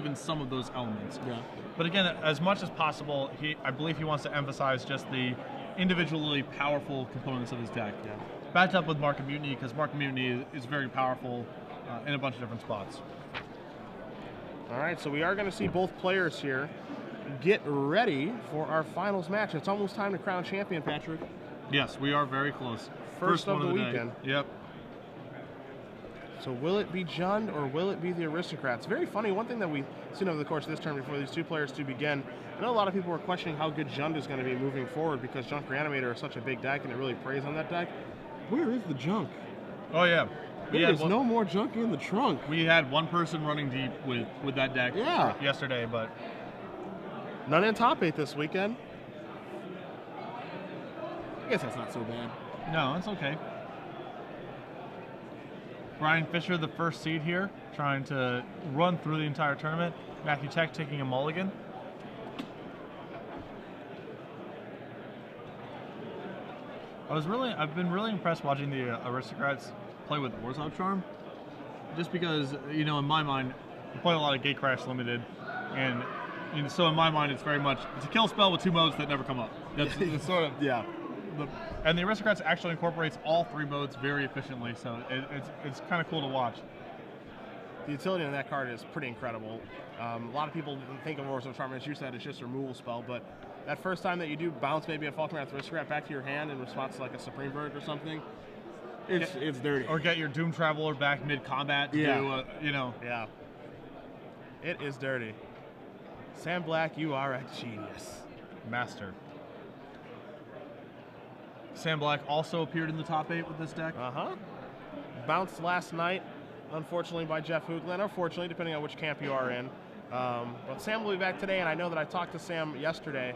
in some of those elements. Yeah. But again, as much as possible, I believe he wants to emphasize just the individually powerful components of his deck. Yeah. Backed up with Mark of Mutiny, because Mark of Mutiny is very powerful in a bunch of different spots. All right, so we are going to see both players here get ready for our finals match. It's almost time to crown champion, Patrick. Yes, we are very close. First of the weekend. Yep. So will it be Jund or will it be the Aristocrats? Very funny. One thing that we've seen over the course of this tournament before these two players to begin, I know a lot of people were questioning how good Jund is going to be moving forward because Junk Reanimator is such a big deck and it really preys on that deck. Where is the junk? Oh, yeah. There's no more junk in the trunk. We had one person running deep with that deck yesterday, but... None in top 8 this weekend. I guess that's not so bad. No, it's okay. Brian Fisher, the first seed here, trying to run through the entire tournament. Matthew Tech taking a mulligan. I've been really impressed watching the Aristocrats play with Orzhov Charm, just because, you know, in my mind, we play a lot of Gate Crash Limited, and so in my mind, it's a kill spell with 2 modes that never come up. That's sort of and the Aristocrats actually incorporates all 3 modes very efficiently, so it's kind of cool to watch. The utility on that card is pretty incredible. A lot of people think of Orzhov Charm, as you said, it's just a removal spell, but that first time that you do bounce maybe a Falconwrath Aristocrat back to your hand in response to like a Supreme Verdict or something, it's dirty. Or get your Doom Traveler back mid-combat to do, you know. Yeah. It is dirty. Sam Black, you are a genius. Master. Sam Black also appeared in the top 8 with this deck. Bounced last night, unfortunately, by Jeff Hoogland, or fortunately, depending on which camp you are in. But Sam will be back today, and I know that I talked to Sam yesterday.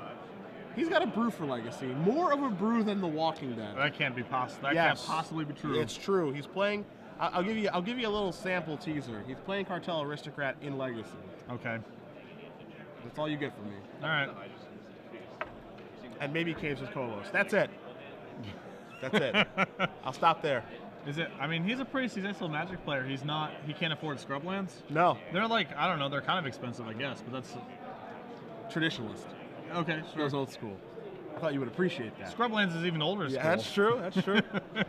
He's got a brew for Legacy. More of a brew than The Walking Dead. That can't be possible. That can't possibly be true. It's true. He's playing. I'll give you a little sample teaser. He's playing Cartel Aristocrat in Legacy. Okay. That's all you get from me. All right. And maybe Caves with Kolos. That's it. That's it. I'll stop there. Is it? I mean, he's a pretty successful Magic player. He can't afford Scrublands. No. They're like, I don't know. They're kind of expensive, I guess, but that's traditionalist. Okay, sure. Goes old school. I thought you would appreciate that. Scrublands is even older school. Yeah, that's true. That's true. All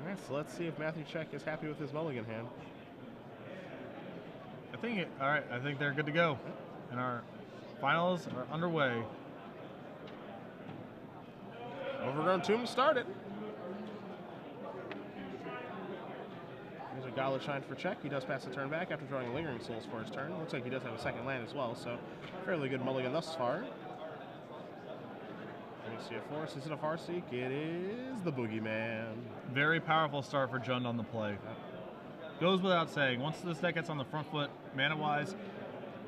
right, so let's see if Matthew Check is happy with his mulligan hand. All right, I think they're good to go. And our finals are underway. Overgrown Tomb started. Here's a Gala Shine for check. He does pass the turn back after drawing Lingering Souls for his turn. Looks like he does have a second land as well, so fairly good mulligan thus far. Let me see a force. Is it a Farseek? It is the Boogeyman. Very powerful start for Jund on the play. Goes without saying. Once this deck gets on the front foot, mana-wise,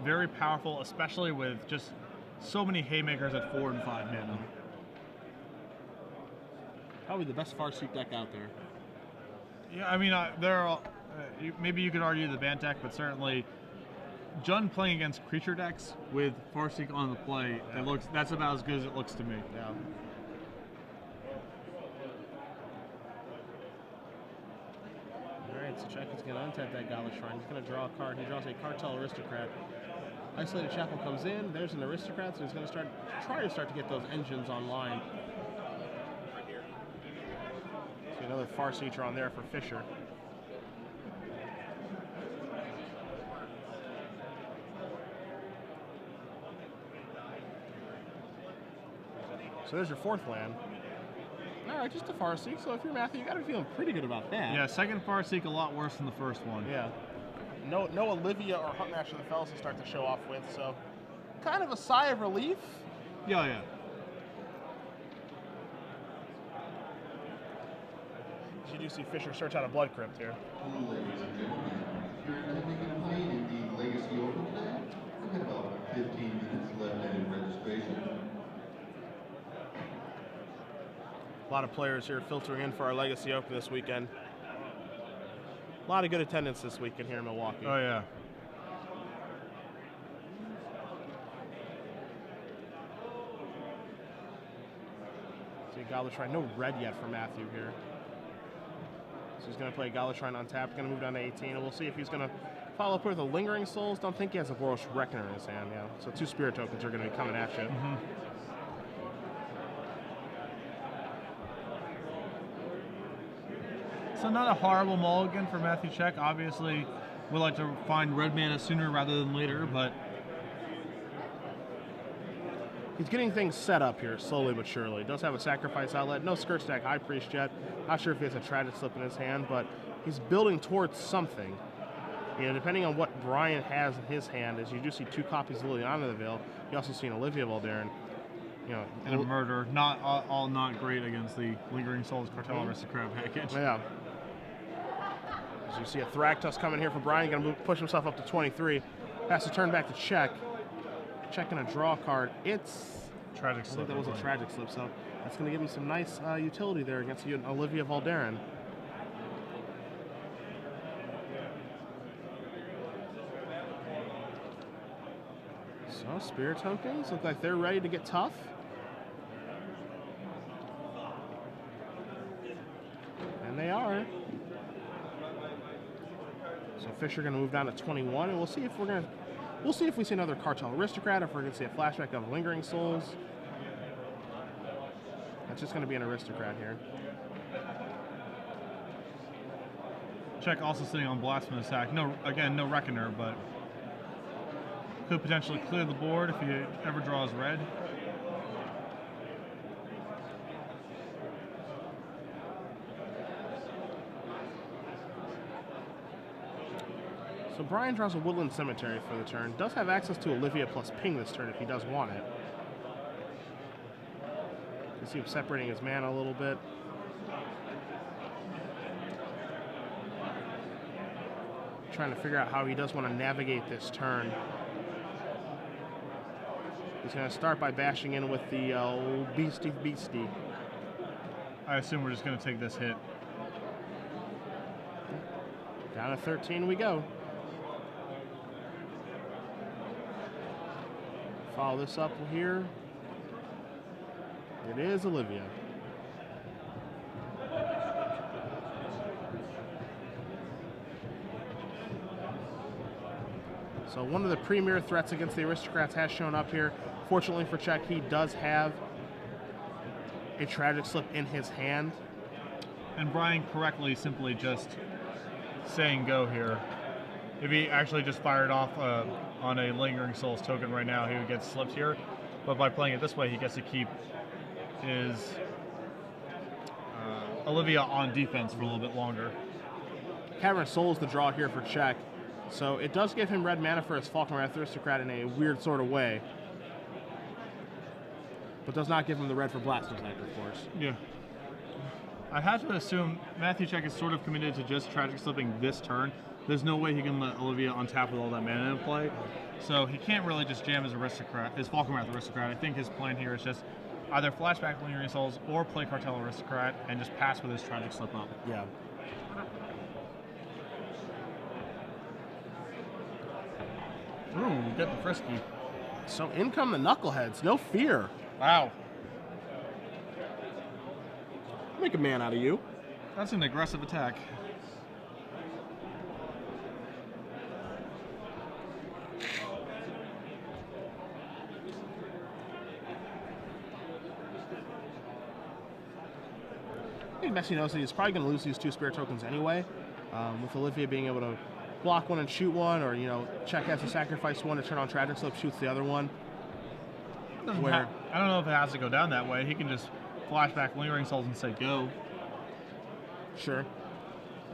very powerful, especially with just so many haymakers at 4 and 5 mana. Probably the best Farseek deck out there. Yeah, I mean, there are. Maybe you could argue the Bant deck, but certainly Jund playing against creature decks with Farseek on the play, that's about as good as it looks to me. Yeah. Alright, so Check is going to untap that Gala Shrine. He's going to draw a card. He draws a Cartel Aristocrat. Isolated Chapel comes in. There's an Aristocrat, so he's going to try to start to get those engines online. See another Farseeker on there for Fisher. So there's your 4th land. All right, just a Farseek. So if you're Matthew, you got to be feeling pretty good about that. Yeah, second Farseek a lot worse than the first one. Yeah. No Olivia or Huntmaster of the Fells to start to show off with, so kind of a sigh of relief. Yeah, yeah. You do see Fisher search out a Blood Crypt here. Hello, ladies and gentlemen. If you're attending and playing in the Legacy Open today, we've got about 15 minutes left in registration. A lot of players here filtering in for our Legacy Open this weekend. A lot of good attendance this weekend here in Milwaukee. Oh, yeah. See, Goblin Shrine, no red yet for Matthew here. So he's going to play Galatron on tap, going to move down to 18, and we'll see if he's going to follow up with a Lingering Souls. Don't think he has a Boros Reckoner in his hand, yeah. So 2 Spirit Tokens are going to be coming at you. So not a horrible mulligan for Matthew Czech. Obviously, we'd like to find red mana sooner rather than later, but he's getting things set up here, slowly but surely. Does have a Sacrifice Outlet, no Scourge Stack High Priest yet. Not sure if he has a Tragic Slip in his hand, but he's building towards something. You know, depending on what Brian has in his hand, as you do see 2 copies of Liliana the Veil, you also see an Olivia Valdarin. You know, and a murder. Not all not great against the Lingering Souls Cartel Aristocrat package. Yeah. As you see a Thragtusk coming here for Brian, going to push himself up to 23. Has to turn back to check. Checking a draw card. It's Tragic Slip. I think that was a Tragic Slip, so that's going to give him some nice utility there against Olivia Valdarin. So Spirit Tokens look like they're ready to get tough. And they are. So Fisher going to move down to 21, and we'll see if we see another Cartel Aristocrat, if we're going to see a flashback of Lingering Souls. That's just going to be an Aristocrat here. Czech also sitting on Blasphemous Attack. No, again, no Reckoner, but could potentially clear the board if he ever draws red. So Brian draws a Woodland Cemetery for the turn. Does have access to Olivia plus ping this turn if he does want it. You see him separating his mana a little bit. Trying to figure out how he does want to navigate this turn. He's going to start by bashing in with the old Beastie. I assume we're just going to take this hit. Down to 13 we go. Follow this up here. It is Olivia. So one of the premier threats against the Aristocrats has shown up here. Fortunately for Czech, he does have a Tragic Slip in his hand. And Brian correctly simply just saying go here. If he actually just fired off on a Lingering Souls token right now, he would get slipped here. But by playing it this way, he gets to keep his Olivia on defense for a little bit longer. Cavernous Soul is the draw here for Czech. So it does give him red mana for his Falkenrath Aristocrat in a weird sort of way. But does not give him the red for Blasphemous Act, of course. Yeah. I have to assume Matthew Czech is sort of committed to just Tragic Slipping this turn. There's no way he can let Olivia untap with all that mana in play. So he can't really just jam his Aristocrat, his Falkenrath Aristocrat. I think his plan here is just either flashback Lingering Souls or play Cartel Aristocrat and just pass with his Tragic Slip up. Yeah. Ooh, getting frisky. So in come the Knuckleheads, no fear. Wow. Make a man out of you. That's an aggressive attack. I think Messi knows that he's probably going to lose these 2 Spirit Tokens anyway. With Olivia being able to block one and shoot one, or, you know, Czech has to sacrifice one to turn on Tragic Slip, shoots the other one. I don't know if it has to go down that way. He can just flashback Lingering Souls and say go. Sure.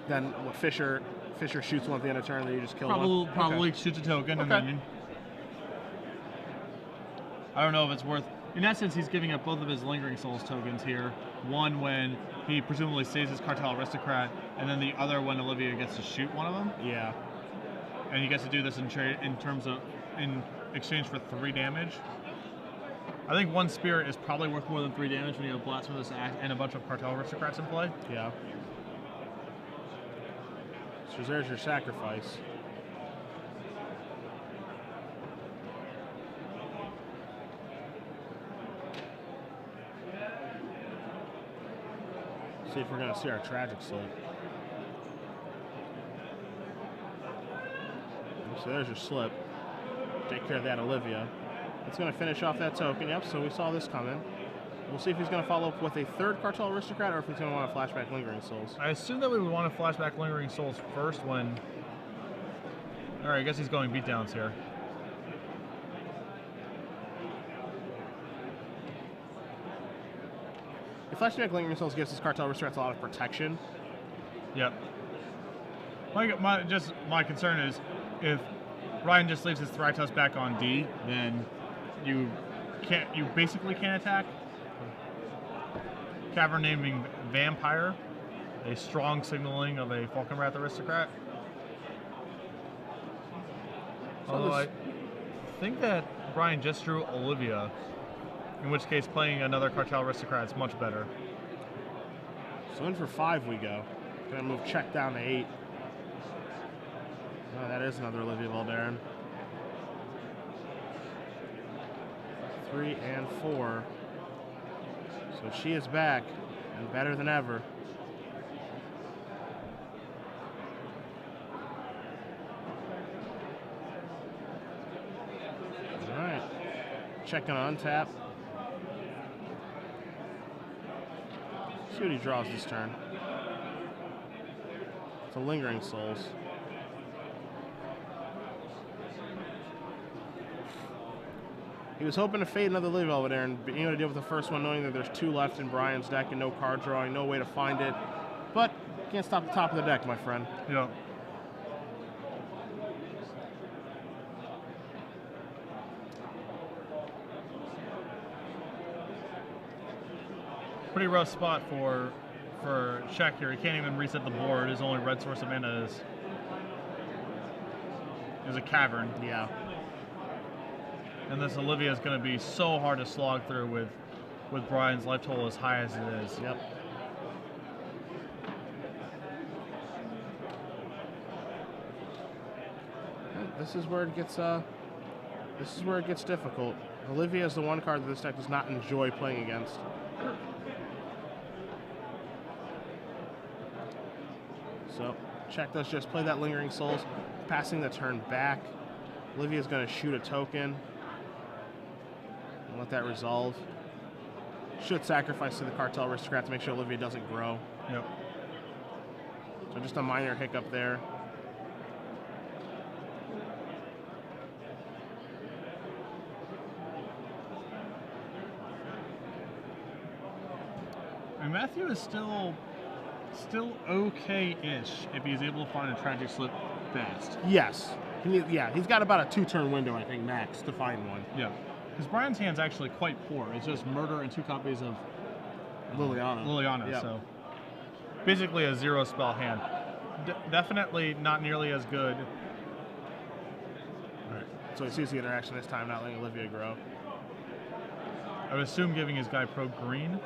Then what, Fisher shoots one at the end of turn, then you just kill one? Probably shoots a token, and then I don't know if it's worth. In essence, he's giving up both of his Lingering Souls tokens here. One when he presumably saves his Cartel Aristocrat, and then the other when Olivia gets to shoot one of them. Yeah. And he gets to do this in exchange for 3 damage. I think 1 Spirit is probably worth more than 3 damage when you have Blasphemous Act and a bunch of Cartel Aristocrats in play. Yeah. So there's your sacrifice. See if we're going to see our Tragic Slip. So there's your slip. Take care of that, Olivia. It's going to finish off that token. Yep, so we saw this coming. We'll see if he's going to follow up with a third Cartel Aristocrat or if he's going to want to flashback Lingering Souls. I assume that we would want to flashback Lingering Souls first when... Alright, I guess he's going beatdowns here. If flashback Lingering Souls gives his Cartel Aristocrats a lot of protection. Yep. My concern is if Ryan just leaves his Thrytos back on D, then you basically can't attack. Cavern naming Vampire, a strong signaling of a Falconwrath Aristocrat. Although I think that Brian just drew Olivia, in which case playing another Cartel Aristocrat is much better. So in for 5 we go. Gonna move check down to 8. Oh, that is another Olivia Valderin. 3 and 4. So she is back and better than ever. All right, checking on untap. See what he draws this turn. It's a Lingering Souls. He was hoping to fade another Olivia over there and being able to deal with the first one, knowing that there's 2 left in Brian's deck and no card drawing, no way to find it. But can't stop the top of the deck, my friend. Yeah. Pretty rough spot for check here. He can't even reset the board. His only red source of mana is a Cavern. Yeah. And this Olivia is going to be so hard to slog through with Brian's life total as high as it is. Yep. This is where it gets difficult. Olivia is the one card that this deck does not enjoy playing against. So, check does just play that Lingering Souls, passing the turn back. Olivia's going to shoot a token. And let that resolve. Should sacrifice to the Cartel Aristocrat to make sure Olivia doesn't grow. Yep. So just a minor hiccup there. And Matthew is still okay-ish if he's able to find a Tragic Slip fast. Yes. He's got about a 2-turn window, I think, max, to find one. Yeah. Because Brian's hand's actually quite poor. It's just Murder and 2 copies of Liliana. Yep. So basically a 0-spell hand. Definitely not nearly as good. All right. So he sees the interaction this time, not letting Olivia grow. I would assume giving his guy Pro Green.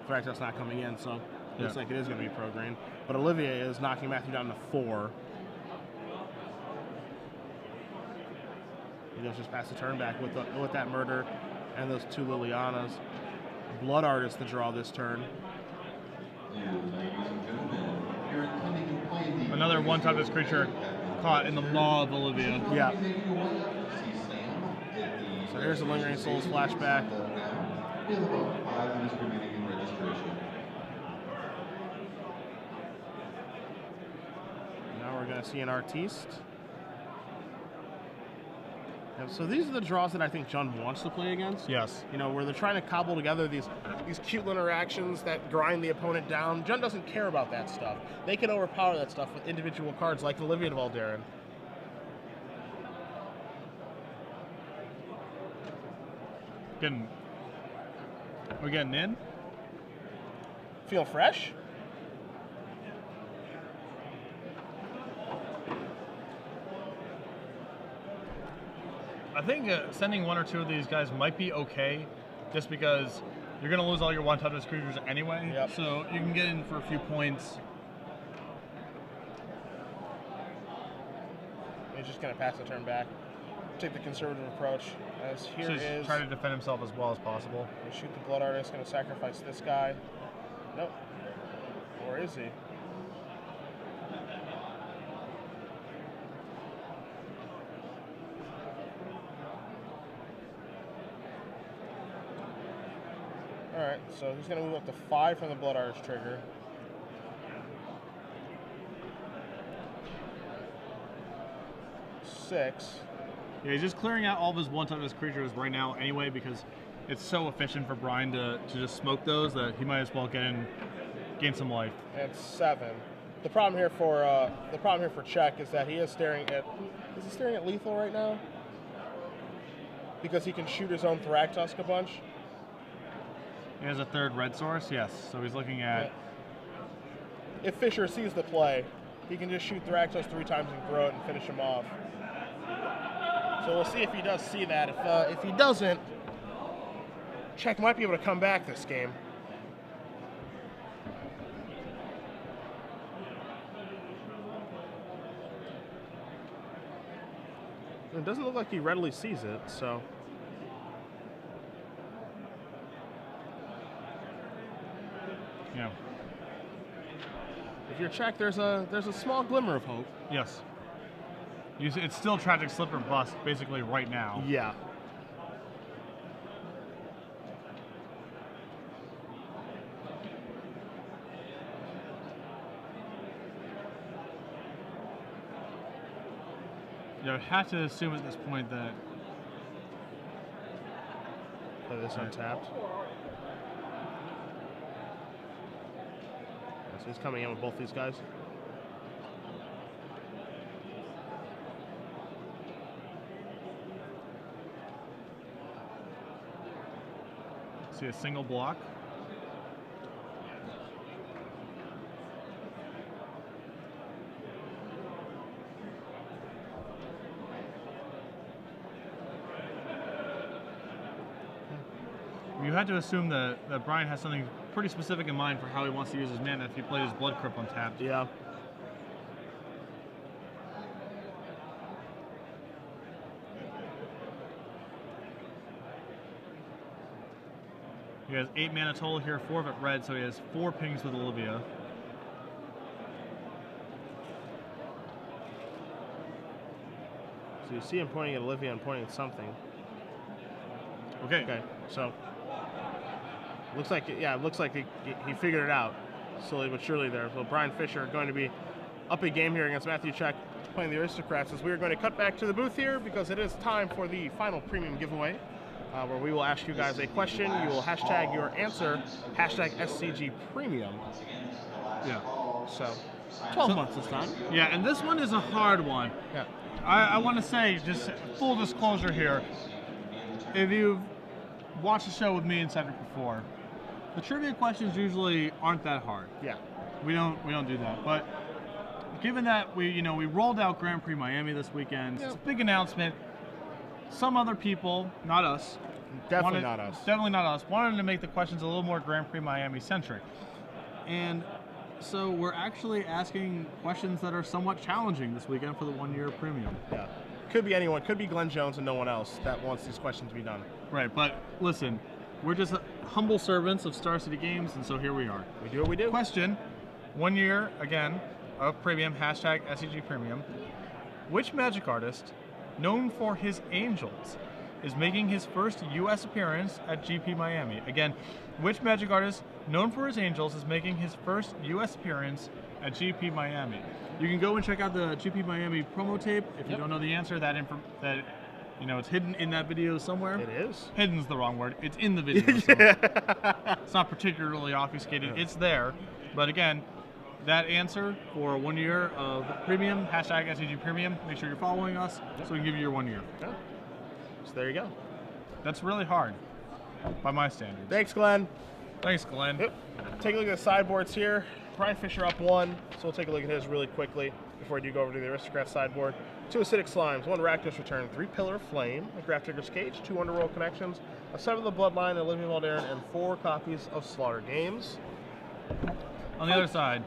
Thrytos not coming in, so looks like it is going to be Pro Green. But Olivia is knocking Matthew down to 4. He does just pass the turn back with that Murder and those 2 Lilianas. Blood Artist to draw this turn. And ladies and gentlemen, you're intending to play the... Another one-type creature caught in the maw of Olivia. Yeah. So here's the Lingering Souls flashback. We have about 5 minutes remaining in registration. Now we're going to see an Artiste. And so these are the draws that I think John wants to play against. Yes. You know, where they're trying to cobble together these cute little interactions that grind the opponent down. John doesn't care about that stuff. They can overpower that stuff with individual cards like Olivia Valderin. We're getting in. Feel fresh? I think sending 1 or 2 of these guys might be okay, just because you're going to lose all your one-touchless creatures anyway. Yep. So you can get in for a few points. He's just going to pass the turn back. Take the conservative approach. As here So is... try to defend himself as well as possible. Shoot the Blood Artist, going to sacrifice this guy. Nope. Or is he? Alright, so he's going to move up to 5 from the Blood Arch trigger. Six. Yeah, he's just clearing out all of his one-toughness creatures right now anyway because it's so efficient for Brian to just smoke those that he might as well gain some life. And 7. The problem here for Czech is that he is staring at. Is he staring at lethal right now? Because he can shoot his own Thragtusk a bunch. He has a 3rd red source, yes. So he's looking at. Yeah. If Fisher sees the play, he can just shoot Thragtusk 3 times and throw it and finish him off. So we'll see if he does see that. If he doesn't, Czech might be able to come back this game. It doesn't look like he readily sees it, so. Yeah. If you're Czech, there's a small glimmer of hope. Yes. It's still Tragic Slipper bust basically right now. Yeah. You have to assume at this point that play this untapped. So he's coming in with both these guys. see a single block. You had to assume that Brian has something pretty specific in mind for how he wants to use his mana if he played his Blood Crypt untapped. Yeah. He has 8 mana total here, 4 of it red, so he has 4 pings with Olivia. So you see him pointing at Olivia and pointing at something. Okay. Okay, so looks like he figured it out slowly but surely there. So Brian Fisher going to be up a game here against Matthew Czech playing the Aristocrats, as we are going to cut back to the booth here because it is time for the final premium giveaway, where we will ask you guys a question. You will hashtag your answer, hashtag SCG Premium. Yeah. So 12 months this time. Yeah, and this one is a hard one. Yeah. I want to say, just full disclosure here, if you've watched the show with me and Cedric before, the trivia questions usually aren't that hard. Yeah. We don't do that. But given that we rolled out Grand Prix Miami this weekend, Yep. It's a big announcement. Some other people, not us, Definitely not us. wanted to make the questions a little more Grand Prix Miami centric. And so we're actually asking questions that are somewhat challenging this weekend for the 1-year premium. Yeah. Could be anyone. Could be Glenn Jones and no one else that wants these questions to be done. Right, but listen, we're just humble servants of Star City Games, and so here we are. We do what we do. Question, 1 year, again, of premium, hashtag SCG Premium. Which Magic artist, known for his angels, is making his first U.S. appearance at GP Miami? Again, which Magic artist, known for his angels, is making his first U.S. appearance at GP Miami? You can go and check out the GP Miami promo tape. If you don't know the answer, it's hidden in that video somewhere. It is. Hidden's the wrong word. It's in the video. So it's not particularly obfuscated. Yeah. It's there. But again, that answer for 1 year of premium, hashtag SCG Premium, make sure you're following us so we can give you your 1 year. Yeah. So there you go. That's really hard by my standards. Thanks, Glenn. Thanks, Glenn. Yep. Take a look at the sideboards here. Brian Fisher up 1, so we'll take a look at his really quickly before we do go over to the Aristocrat sideboard. 2 Acidic Slimes, 1 Rakdos Return, 3 Pillar of Flame, a Graph Digger's Cage, 2 Underworld Connections, a 7 of the Bloodline, Olivia Valderin, and 4 copies of Slaughter Games. On the other side,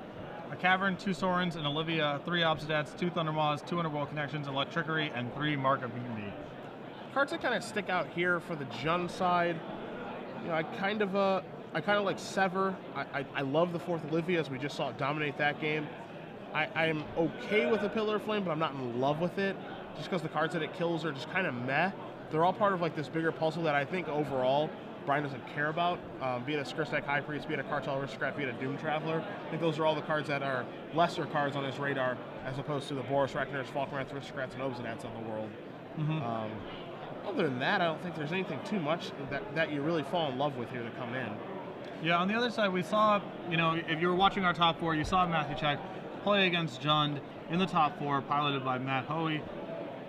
a Cavern, 2 Sorens, and Olivia, 3 Obsidats, 2 Thundermaws, 2 Underworld Connections, Electrickery, and 3 Mark of Unity. Cards that kind of stick out here for the Jund side, I kind of like Sever. I love the 4th Olivia, as we just saw it dominate that game. I am okay with the Pillar of Flame, but I'm not in love with it, just because the cards that it kills are just kind of meh. They're all part of like this bigger puzzle that I think overall Brian doesn't care about, be it a Skirstack High Priest, be it a Cartel Aristocrat, be it a Doom Traveler. I think those are all the cards that are lesser cards on his radar, as opposed to the Boros Reckoners, Falkenrath Aristocrats, and Obsidians of the world. Other than that, I don't think there's anything too much that you really fall in love with here to come in. Yeah, on the other side, we saw, you know, if you were watching our top 4, you saw Matthew Check play against Jund in the top 4, piloted by Matt Hoey.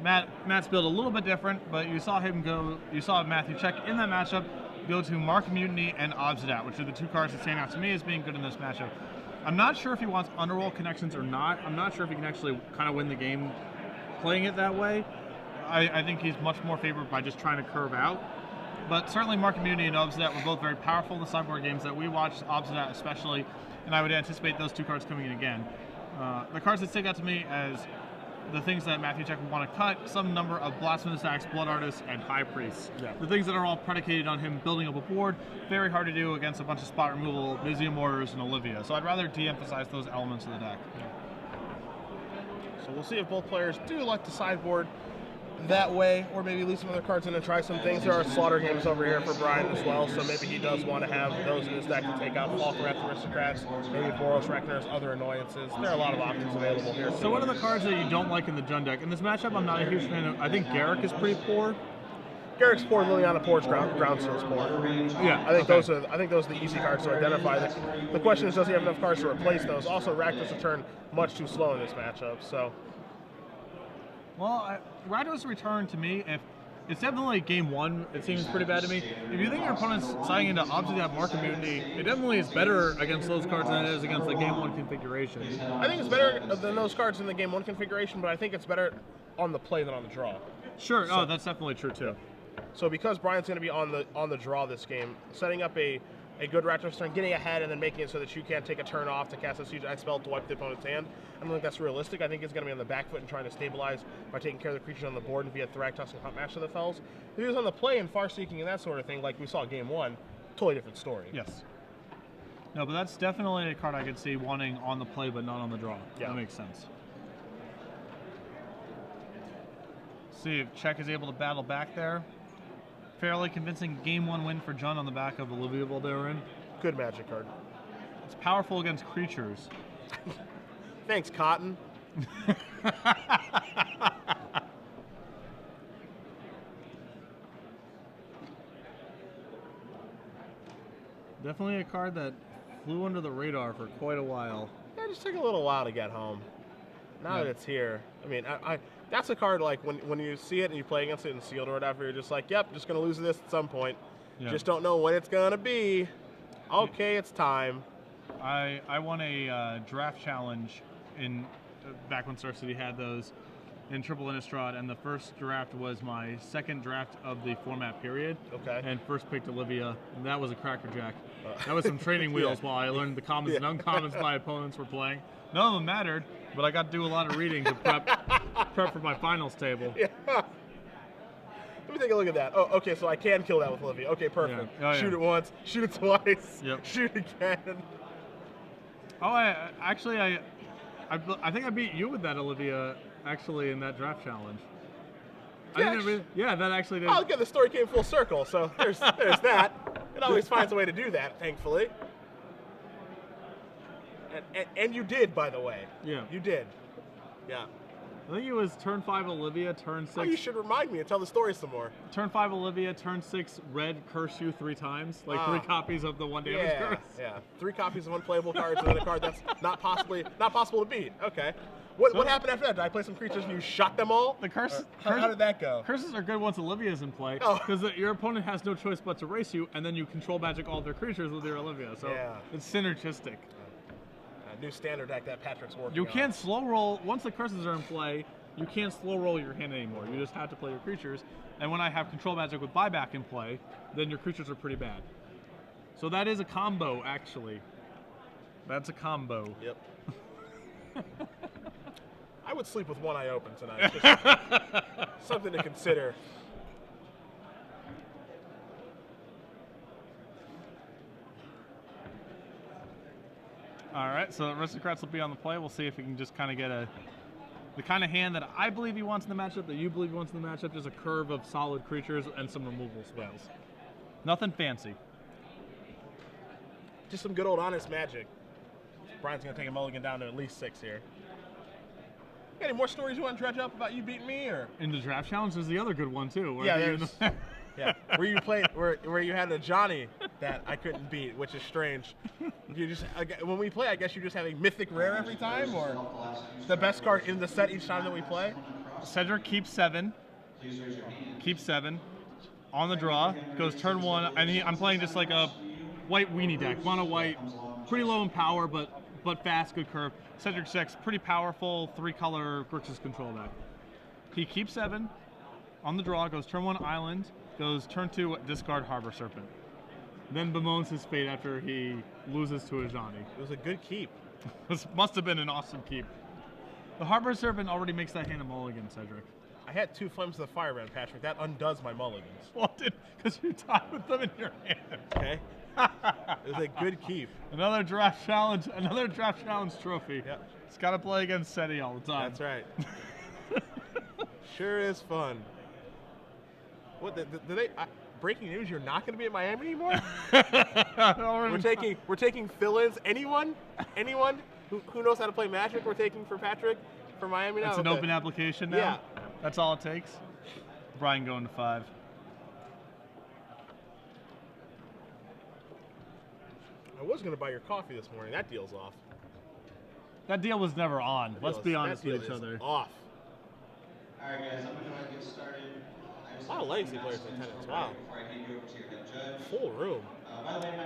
Matt's build a little bit different, but you saw Matthew Check in that matchup go to Mark Mutiny and Obsidat, which are the 2 cards that stand out to me as being good in this matchup. I'm not sure if he wants Underworld Connections or not. I'm not sure if he can actually kind of win the game playing it that way. I think he's much more favored by just trying to curve out. But certainly Mark Mutiny and Obsidat were both very powerful in the sideboard games that we watched, Obsidat especially, and I would anticipate those 2 cards coming in again. The cards that stick out to me as the things that Matthew Check would want to cut, some number of Blasphemous Axe, Blood Artists, and High Priests. Yeah. The things that are all predicated on him building up a board, very hard to do against a bunch of spot removal, Museum Warriors, and Olivia. So I'd rather de-emphasize those elements of the deck. So we'll see if both players do like to sideboard that way, or maybe leave some other cards in and try some things. There are slaughter games over here for Brian as well, so maybe he does want to have those in his deck to take out Falkenrath Aristocrats, maybe Boros Reckoners, other annoyances. There are a lot of options available here. So what are the cards that you don't like in the Jund deck? In this matchup, I'm not a huge fan of. I think Garrick is pretty poor. Garrick's poor, Liliana poor's Groundseal's poor. Yeah, I think those are the easy cards to identify. The question is, does he have enough cards to replace those? Also, Rakdos return much too slow in this matchup, so. Well, Rakdos return to me, if it's definitely game 1, it seems pretty bad to me. If you think your opponent's siding into Obsidian Mark Mutiny, it definitely is better against those cards than it is against the game 1 configuration. I think it's better than those cards in the game 1 configuration, but I think it's better on the play than on the draw. Sure, oh, that's definitely true too. So because Brian's going to be on the draw this game, setting up a good Rakdos turn, getting ahead, and then making it so that you can't take a turn off to cast a Siege Ice spell to wipe the opponent's hand, I don't think that's realistic. I think it's going to be on the back foot and trying to stabilize by taking care of the creatures on the board and via Thragtusk and Hunt Master of the Fells. If he was on the play and far seeking and that sort of thing, like we saw game 1, totally different story. Yes. No, but that's definitely a card I could see wanting on the play but not on the draw. Yeah. That makes sense. See if Check is able to battle back there. Fairly convincing game 1 win for Jund on the back of Olivia Valderin. Good Magic card. It's powerful against creatures. Thanks, Cotton. Definitely a card that flew under the radar for quite a while. Yeah, it just took a little while to get home. Now that it's here, I mean, that's a card like when you see it and you play against it in sealed or whatever, you're just like, yep, just gonna lose this at some point. Yeah. Just don't know when it's gonna be. Okay, it's time. I won a draft challenge in back when Star City had those in Triple Innistrad, and the first draft was my second draft of the format period. Okay. And first picked Olivia, and that was a crackerjack. That was some training wheels while I learned the commons and uncommons my opponents were playing. None of them mattered, but I got to do a lot of reading to prep for my finals table. Yeah. Let me take a look at that. Oh, okay, so I can kill that with Olivia. Okay, perfect. Yeah. Oh, shoot yeah. it once, shoot it twice, Yep. shoot again. Oh, I think I beat you with that, Olivia, actually, in that draft challenge. That actually did. Oh, again, the story came full circle, so there's that. It always finds a way to do that, thankfully. And you did, by the way. Yeah. You did. Yeah. I think it was turn 5 Olivia, turn 6. Oh, you should remind me and tell the story some more. Turn 5 Olivia, turn 6 red curse you 3 times. Like 3 copies of the 1 damage curse. Yeah. 3 copies of unplayable cards and then a card that's not possible to beat. Okay. What happened after that? Did I play some creatures and you shot them all? The curse. How did that go? Curses are good once Olivia's in play, because your opponent has no choice but to race you, and then you control magic all their creatures with your Olivia. So it's synergistic. New standard deck that Patrick's working You on. can't slow roll once the curses are in play. You can't slow roll your hand anymore. You just have to play your creatures. And when I have control magic with buyback in play, then your creatures are pretty bad. So that is a combo, actually. That's a combo. Yep. I would sleep with one eye open tonight. Just something to consider. All right, so Aristocrats will be on the play. We'll see if we can just kind of get the kind of hand that I believe he wants in the matchup, that you believe he wants in the matchup, just a curve of solid creatures and some removal spells. Nothing fancy. Just some good old honest magic. Brian's going to take a mulligan down to at least 6 here. Any more stories you want to dredge up about you beating me, or? In the draft challenge is the other good one too. Yeah, yeah. Where you played, where you had a Johnny that I couldn't beat, which is strange. You just when we play, I guess you just have a mythic rare every time, or the best card in the set each time that we play. Cedric keeps 7. Keeps 7. On the draw, goes turn 1, and I'm playing just like a white weenie deck, mono white, pretty low in power, but fast, good curve. Cedric 6, pretty powerful 3-color Grixis control deck. He keeps 7. On the draw, goes turn 1 Island, goes turn 2 discard Harbor Serpent. Then bemoans his fate after he loses to a Johnny. It was a good keep. This must have been an awesome keep. The Harbor Serpent already makes that hand a mulligan, Cedric. I had 2 Flames of the Firebrand, Patrick. That undoes my mulligans. Well, because you tied with them in your hand. Okay. It was a good keep. Another draft challenge trophy. Yep. It's got to play against SETI all the time. That's right. Sure is fun. What? Did they? Breaking news! You're not going to be at Miami anymore. We're taking fill-ins. Anyone who knows how to play Magic, we're taking for Patrick for Miami now. It's an open application now. Yeah. That's all it takes. Brian going to 5. I was going to buy your coffee this morning. That deal's off. That deal was never on. Let's be honest with each other. Off. All right, guys, I'm going to go ahead and get started. A lot of legacy players in attendance. Wow. Full room.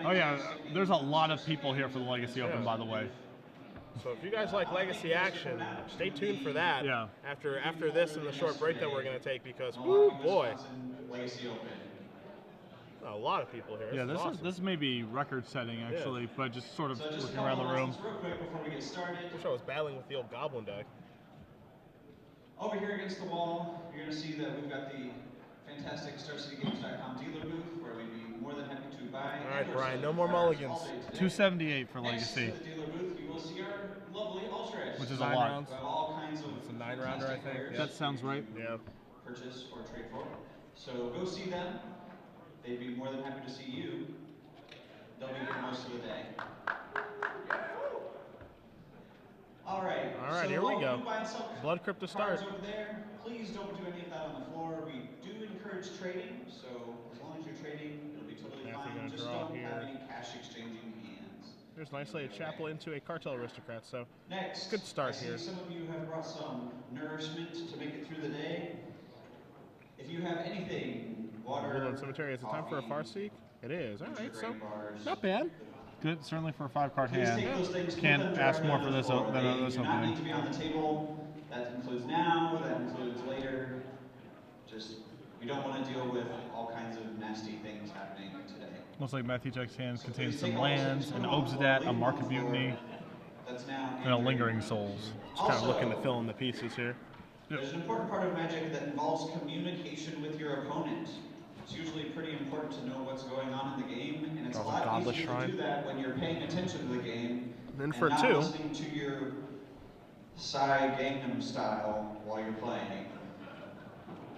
Oh yeah, there's a lot of people here for the Legacy Open, by the way. So if you guys like Legacy action, stay tuned for that. Yeah. After this and the short break that we're going to take, because woo boy, a lot of people here. Yeah, awesome. this may be record-setting actually, but just sort of looking around the room. Real quick before we get started. I wish I was battling with the old Goblin deck. Over here against the wall, you're going to see that we've got the fantastic StarCityGames.com dealer booth where we'd be more than happy to buy. All right, Brian, no more mulligans. 278 for Legacy. Next to the dealer booth, you will see our lovely Ultra Edge. Which is a 9 lot. rounds. We have all kinds of It's a 9-rounder, I think. players That sounds right. Yeah. Purchase or trade for. So go see them. They'd be more than happy to see you. They'll be here most of the day. All right. All right, so here we while go. you buy some Blood Crypt to start. cards over there, please don't do any of that on the floor. We do encourage trading, so as long as you're trading, it'll be totally Matthew fine. gonna Just draw don't here. have any cash exchanging hands. There's nicely a chapel into a Cartel Aristocrat, so Next, good start I see here. some of you have brought some nourishment to make it through the day. If you have anything, water, Woodland Cemetery, is it time for a coffee, Farseek? It is. All right, so grain bars, not bad. Good, certainly for a 5-card please hand. take those things, put Can't them ask directly more on for the this floor. than They this do not need to opening. be on the table. That includes now, that includes later. Just, we don't want to deal with all kinds of nasty things happening today. Looks like Matthew Jack's hand So contains please some take all those lands, things, an put them on the floor, Obsidat, leave a them Market on the floor. Mutiny, That's now and a in Lingering your Souls. Just kind of Also, looking to fill in the pieces here. There's an important part of Magic that involves communication with your opponent. It's usually pretty important to know what's going on in the game, and it's a Draws a lot Godless easier Shrine. to do that when you're paying attention to the game Then and for not 2, listening to your Psy Gangnam style while you're playing.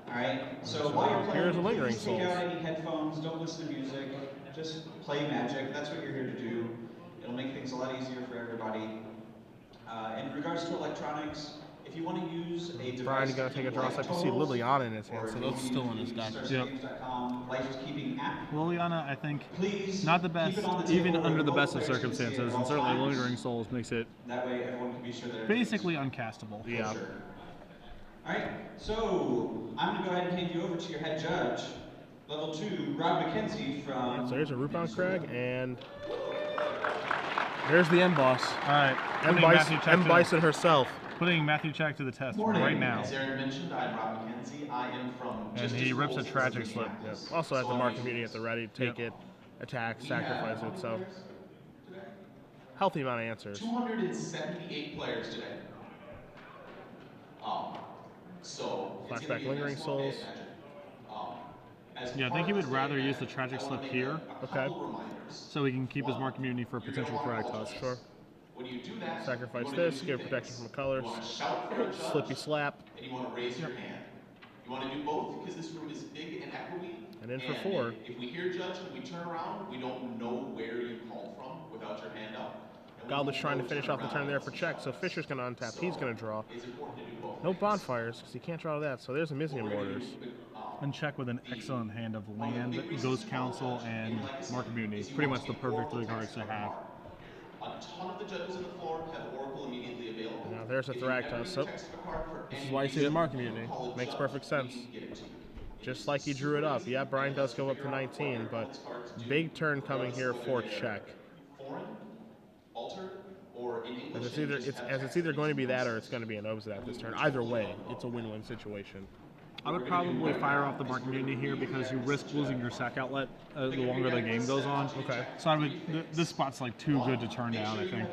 Alright, so while you're playing, here's a Lingering please take Souls. out any headphones, don't listen to music, just play Magic. That's what you're here to do. It'll make things a lot easier for everybody. In regards to electronics, if you want to use a device, Brian, you gotta take a draw. So I can see Liliana in his hand, so that's still in his deck. StarCityGames.com life-keeping app. Liliana, I think, Please not the keep best, it on the even table under where the both best of players can see it circumstances, at and all certainly times. Lingering Souls makes it That way everyone can be sure that basically uncastable. Yeah. Sure. Alright, so I'm going to go ahead and hand you over to your head judge. Level 2, Rob McKenzie from... So there's a Rootbound Crag, and there's the M-Boss. All right, M. Bison herself. putting Matthew Check to the test Morning. right now. As Aaron mentioned, I'm Rob McKenzie. I am from... And he rips a tragic slip. Yep. Also at the market meeting at the ready, take it, attack, sacrifice it. So healthy amount of answers. 278 players today. So it's gonna Flashback be a Lingering nice long day Souls. at Magic. Yeah, I think he would rather use the tragic slip here, Okay. so he can keep his market community for potential correct toss. Sure. When you do that, Sacrifice you wanna this, do give two protection things. from colors. You want to shout for a judge, Slippy slap. and you want to raise your hand. You You want to do both because this room is big and echoey. And in for 4. If we hear Judge and we turn around, we don't know where you called from without your hand up. Goblet's trying to finish off the turn there for check, so Fisher's going to untap. He's going to draw. It's important to do both. No bonfires, because he can't draw that, so there's a Mizium Mortars. And check with an excellent hand of land, Ghost Council, and Market Mutiny. Pretty much the perfect 3 cards to have. A ton of the judges on the floor have Oracle immediately available. Now there's a Thragtusk. So this is why you see the Market Mutiny. Makes perfect sense. Just like he drew it up. Yeah, Brian does go up to 19, but big turn coming here for check. Foreign, altered, or in English. It's either going to be that or it's going to be an Obsidian this turn. Either way, it's a win-win situation. I would probably fire off the Market Mutiny here because you risk losing your sack outlet the longer the game goes on. Okay. So I would. This spot's like too good to turn down, I think.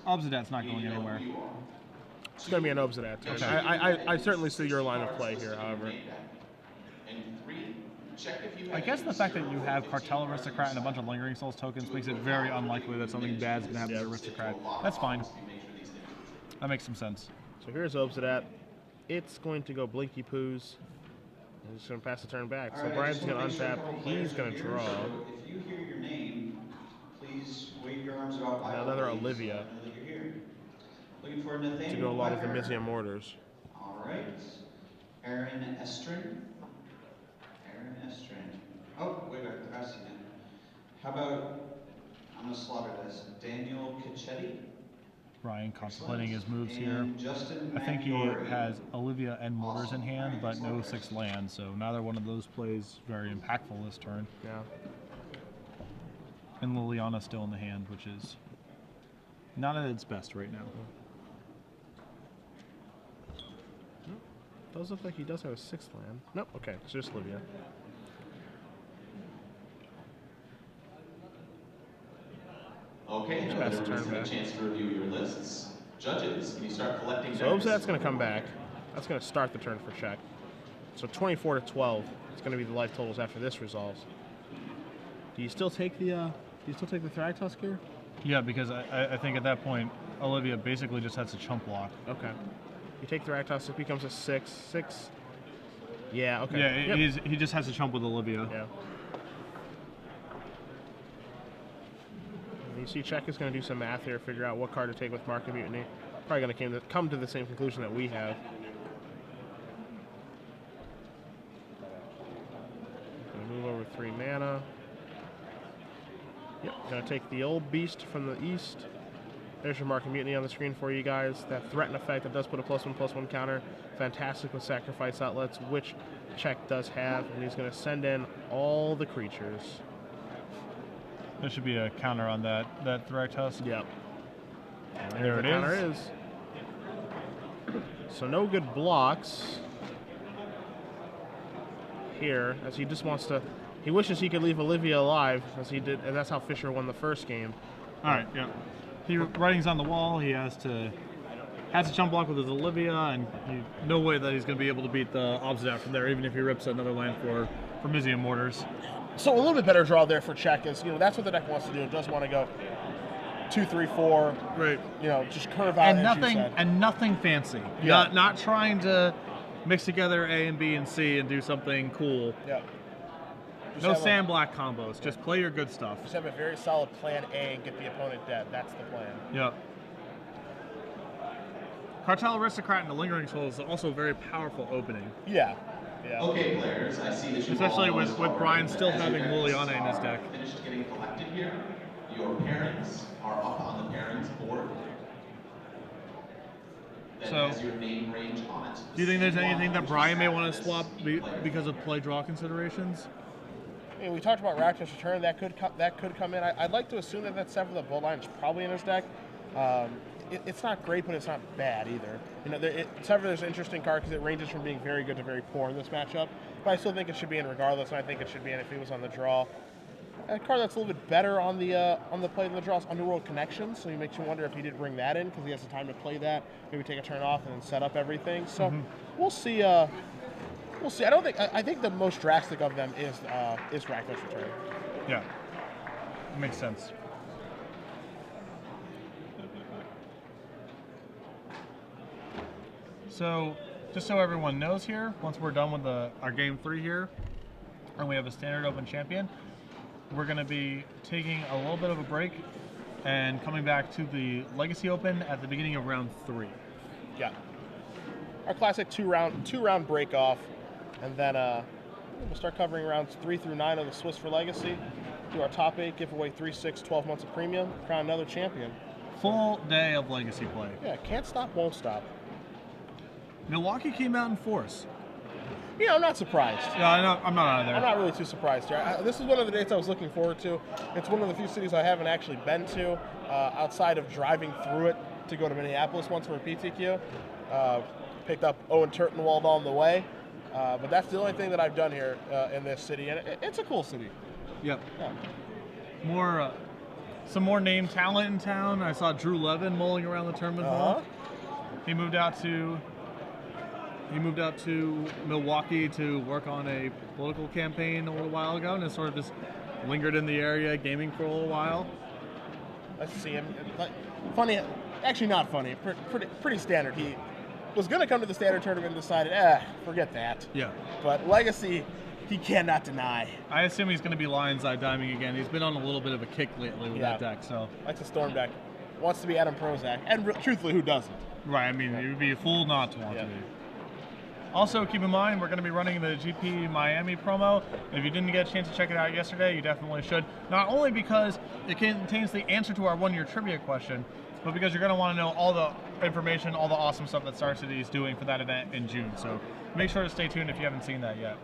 Obsidian's not going anywhere. It's going to be an Obsidian turn. Okay. I certainly see your line of play here, however. I guess the fact that you have Cartel Aristocrat and a bunch of Lingering Souls tokens makes it very unlikely that something bad's going to happen to Aristocrat. That's fine. That makes some sense. So here's Obsidian. It's going to go Blinky Poos. And he's going to pass the turn back. So Brian's going to untap. He's going to draw. If you hear your name, please wave your arms out. Another Olivia. Looking for Nathaniel to go along with the Mizium Mortars. All right. Aaron Estrin. Aaron Estrin. Oh, wait, I've seen it. How about, I'm going to slaughter this, Daniel Cacchetti. Brian contemplating his moves here. Justin I think he has Olivia and Mortars in hand, but no 6 lands, so neither one of those plays very impactful this turn. Yeah. And Liliana still in the hand, which is not at its best right now. Does look like he does have a 6th land. Nope, okay, it's just Olivia. Okay, now that everyone's had a chance to review your lists. Judges, can you start collecting So Obsidian's going to come back. That's going to start the turn for check. So 24 to 12. It's going to be the life totals after this resolves. Do you still take the Thragtusk here? Yeah, because I think at that point, Olivia basically just has a chump block. Okay. You take the Thragtusk, it becomes a 6. 6. Yeah, okay. Yeah, yep. he just has to chump with Olivia. Yeah. And you see Check is going to do some math here, figure out what card to take with Market Mutiny. Probably going to come to the same conclusion that we have. Going to move over 3 mana. Yep, going to take the old beast from the east. There's your Market Mutiny on the screen for you guys. That threaten effect that does put a +1/+1 counter. Fantastic with sacrifice outlets, which Check does have. And he's going to send in all the creatures. There should be a counter on that Thragtusk. Yep. And there it is. Counter is. So no good blocks here, as he just wants to. He wishes he could leave Olivia alive, as he did, and that's how Fisher won the first game. All right, yeah. Writing's on the wall. He has to jump block with his Olivia, and no way that he's going to be able to beat the Obsidian from there, even if he rips another land for Mizium Mortars. So a little bit better draw there for Check, is that's what the deck wants to do. It does want to go 2, 3, 4. Right. Just curve out. And nothing fancy. Yeah. Not trying to mix together A and B and C and do something cool. Yeah. No sand black combos. Just play your good stuff. Just have a very solid plan A and get the opponent dead. That's the plan. Yep. Cartel Aristocrat and the Lingering Soul is also a very powerful opening. Yeah. Yeah. Okay, players, I see that you especially all with Brian still having Liliana in his deck. Finished getting collected here. Your pairings are up on the pairings board. That So, has your name range on it. Do you think there's anything that Brian may want to swap because of play draw considerations? We talked about Rakdos Return. That could come in. I'd like to assume that Sever the Bloodline is probably in his deck. It's not great, but it's not bad either. Sever is an interesting card because it ranges from being very good to very poor in this matchup. But I still think it should be in regardless, and I think it should be in if he was on the draw. A card that's a little bit better on the play than the draw is Underworld Connections. So it makes you wonder if he did bring that in because he has the time to play that. Maybe take a turn off and then set up everything. So we'll see. We'll see. I think the most drastic of them is Rakdos Return. Yeah, makes sense. So just so everyone knows here, once we're done with our game 3 here, and we have a standard open champion, we're going to be taking a little bit of a break and coming back to the Legacy Open at the beginning of round 3. Yeah. Our classic two round break off, and then we'll start covering rounds 3 through 9 of the Swiss for Legacy. Do our top 8, give away 3, 6, 12 months of premium, crown another champion. Full day of Legacy play. Yeah, can't stop, won't stop. Milwaukee came out in force. Yeah, I'm not surprised. Yeah, I'm not either. I'm not really too surprised here. This is one of the dates I was looking forward to. It's one of the few cities I haven't actually been to outside of driving through it to go to Minneapolis once for a PTQ. Picked up Owen Turtenwald on the way. But that's the only thing that I've done here in this city, and it's a cool city. Yep. Yeah. Some more name talent in town. I saw Drew Levin mulling around the tournament hall. He moved out to Milwaukee to work on a political campaign a little while ago, and has sort of just lingered in the area gaming for a little while. Let's see him. Funny, actually not funny. Pretty standard. He was going to come to the standard tournament and decided, forget that. Yeah. But Legacy, he cannot deny. I assume he's going to be Lion's Eye diming again. He's been on a little bit of a kick lately with that deck, so. Likes a Storm deck. Wants to be Adam Prozac. And truthfully, who doesn't? Right, I mean, you'd be a fool not to want to be. Also, keep in mind, we're going to be running the GP Miami promo. If you didn't get a chance to check it out yesterday, you definitely should. Not only because it contains the answer to our one-year trivia question, but because you're going to want to know all the information, all the awesome stuff that Star City is doing for that event in June. So make sure to stay tuned if you haven't seen that yet.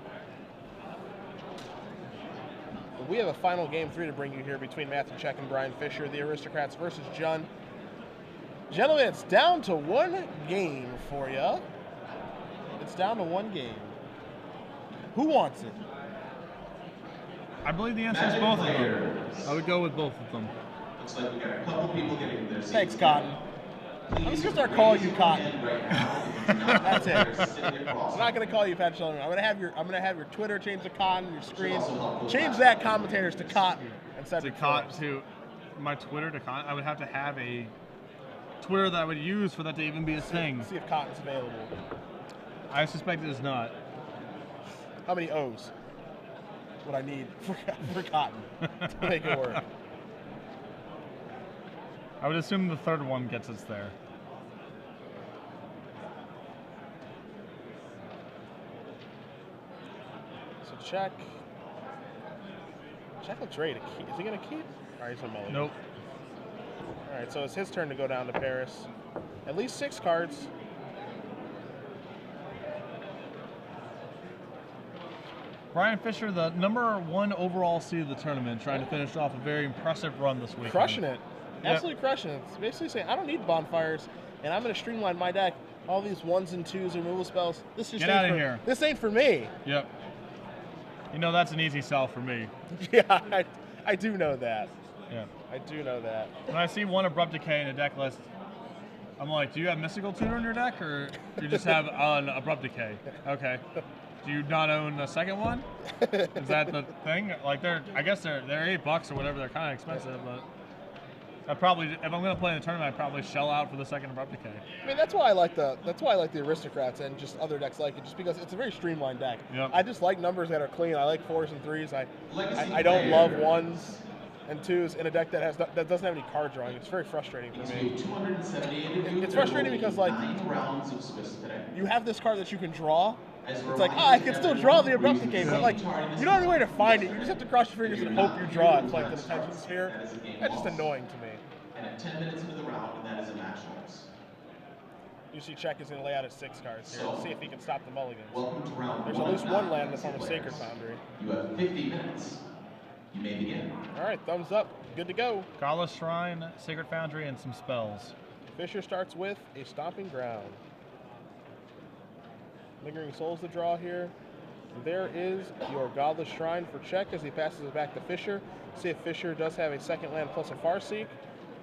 We have a final game 3 to bring you here between Matthew Check and Brian Fisher, the Aristocrats versus Jun. Gentlemen, it's down to 1 game for you. It's down to 1 game. Who wants it? I believe the answer is both of them. I would go with both of them. Looks like we got a couple people getting their seats. Thanks, Cotton. I'm just going to start calling you Cotton. That's it. I'm not going to call you Pat Sheldon. I'm going to have your Twitter changed to Cotton, your screen. Change that commentators to Cotton instead of to my Twitter to Cotton. I would have to have a Twitter that I would use for that to even be a thing. See if Cotton's available. I suspect it is not. How many O's would I need for Cotton to make it work? I would assume the third one gets us there. So Check looks ready to keep. Is he going to keep? All right, he's going to mulligan. Nope. All right, so it's his turn to go down to Paris. At least 6 cards. Brian Fisher, the #1 overall seed of the tournament, trying to finish off a very impressive run this week. Crushing it. Absolutely crushing it. It's basically saying, I don't need bonfires, and I'm going to streamline my deck. All these 1s and 2s removal spells. This just Get out of here. This ain't for me. Yep. You know that's an easy sell for me. Yeah, I do know that. Yeah. I do know that. When I see 1 Abrupt Decay in a deck list, I'm like, do you have Mystical Tutor in your deck, or you just have an Abrupt Decay? Okay. Do you not own a second one? Is that the thing? Like, I guess they're $8 or whatever. They're kind of expensive, but if I'm going to play in the tournament, I'd probably shell out for the second Abrupt Decay. I mean, that's why I like the Aristocrats and just other decks like it, just because it's a very streamlined deck. Yep. I just like numbers that are clean. I like 4s and 3s. I don't love 1s and 2s in a deck that doesn't have any card drawing. It's very frustrating for me. It's frustrating because, like, 9 rounds of Swiss today. you have this card that you can draw. It's like, I can still draw the Abrupt Decay, but, like, you don't have any way to find it. You just have to cross your fingers and hope you draw it. It's like the detention sphere. That's just annoying to me. And at 10 minutes into the round, and that is a match loss. You see Check is going to lay out his 6 cards here. Let's see if he can stop the mulligans. Welcome to round There's 1 at least of 1 9 land in the form of Sacred players. Foundry. You have 50 minutes. You may begin. All right, thumbs up. Good to go. Godless Shrine, Sacred Foundry, and some spells. Fisher starts with a Stomping Ground. Lingering Souls to draw here. There is your Godless Shrine for Check as he passes it back to Fisher. See if Fisher does have a second land plus a Farseek.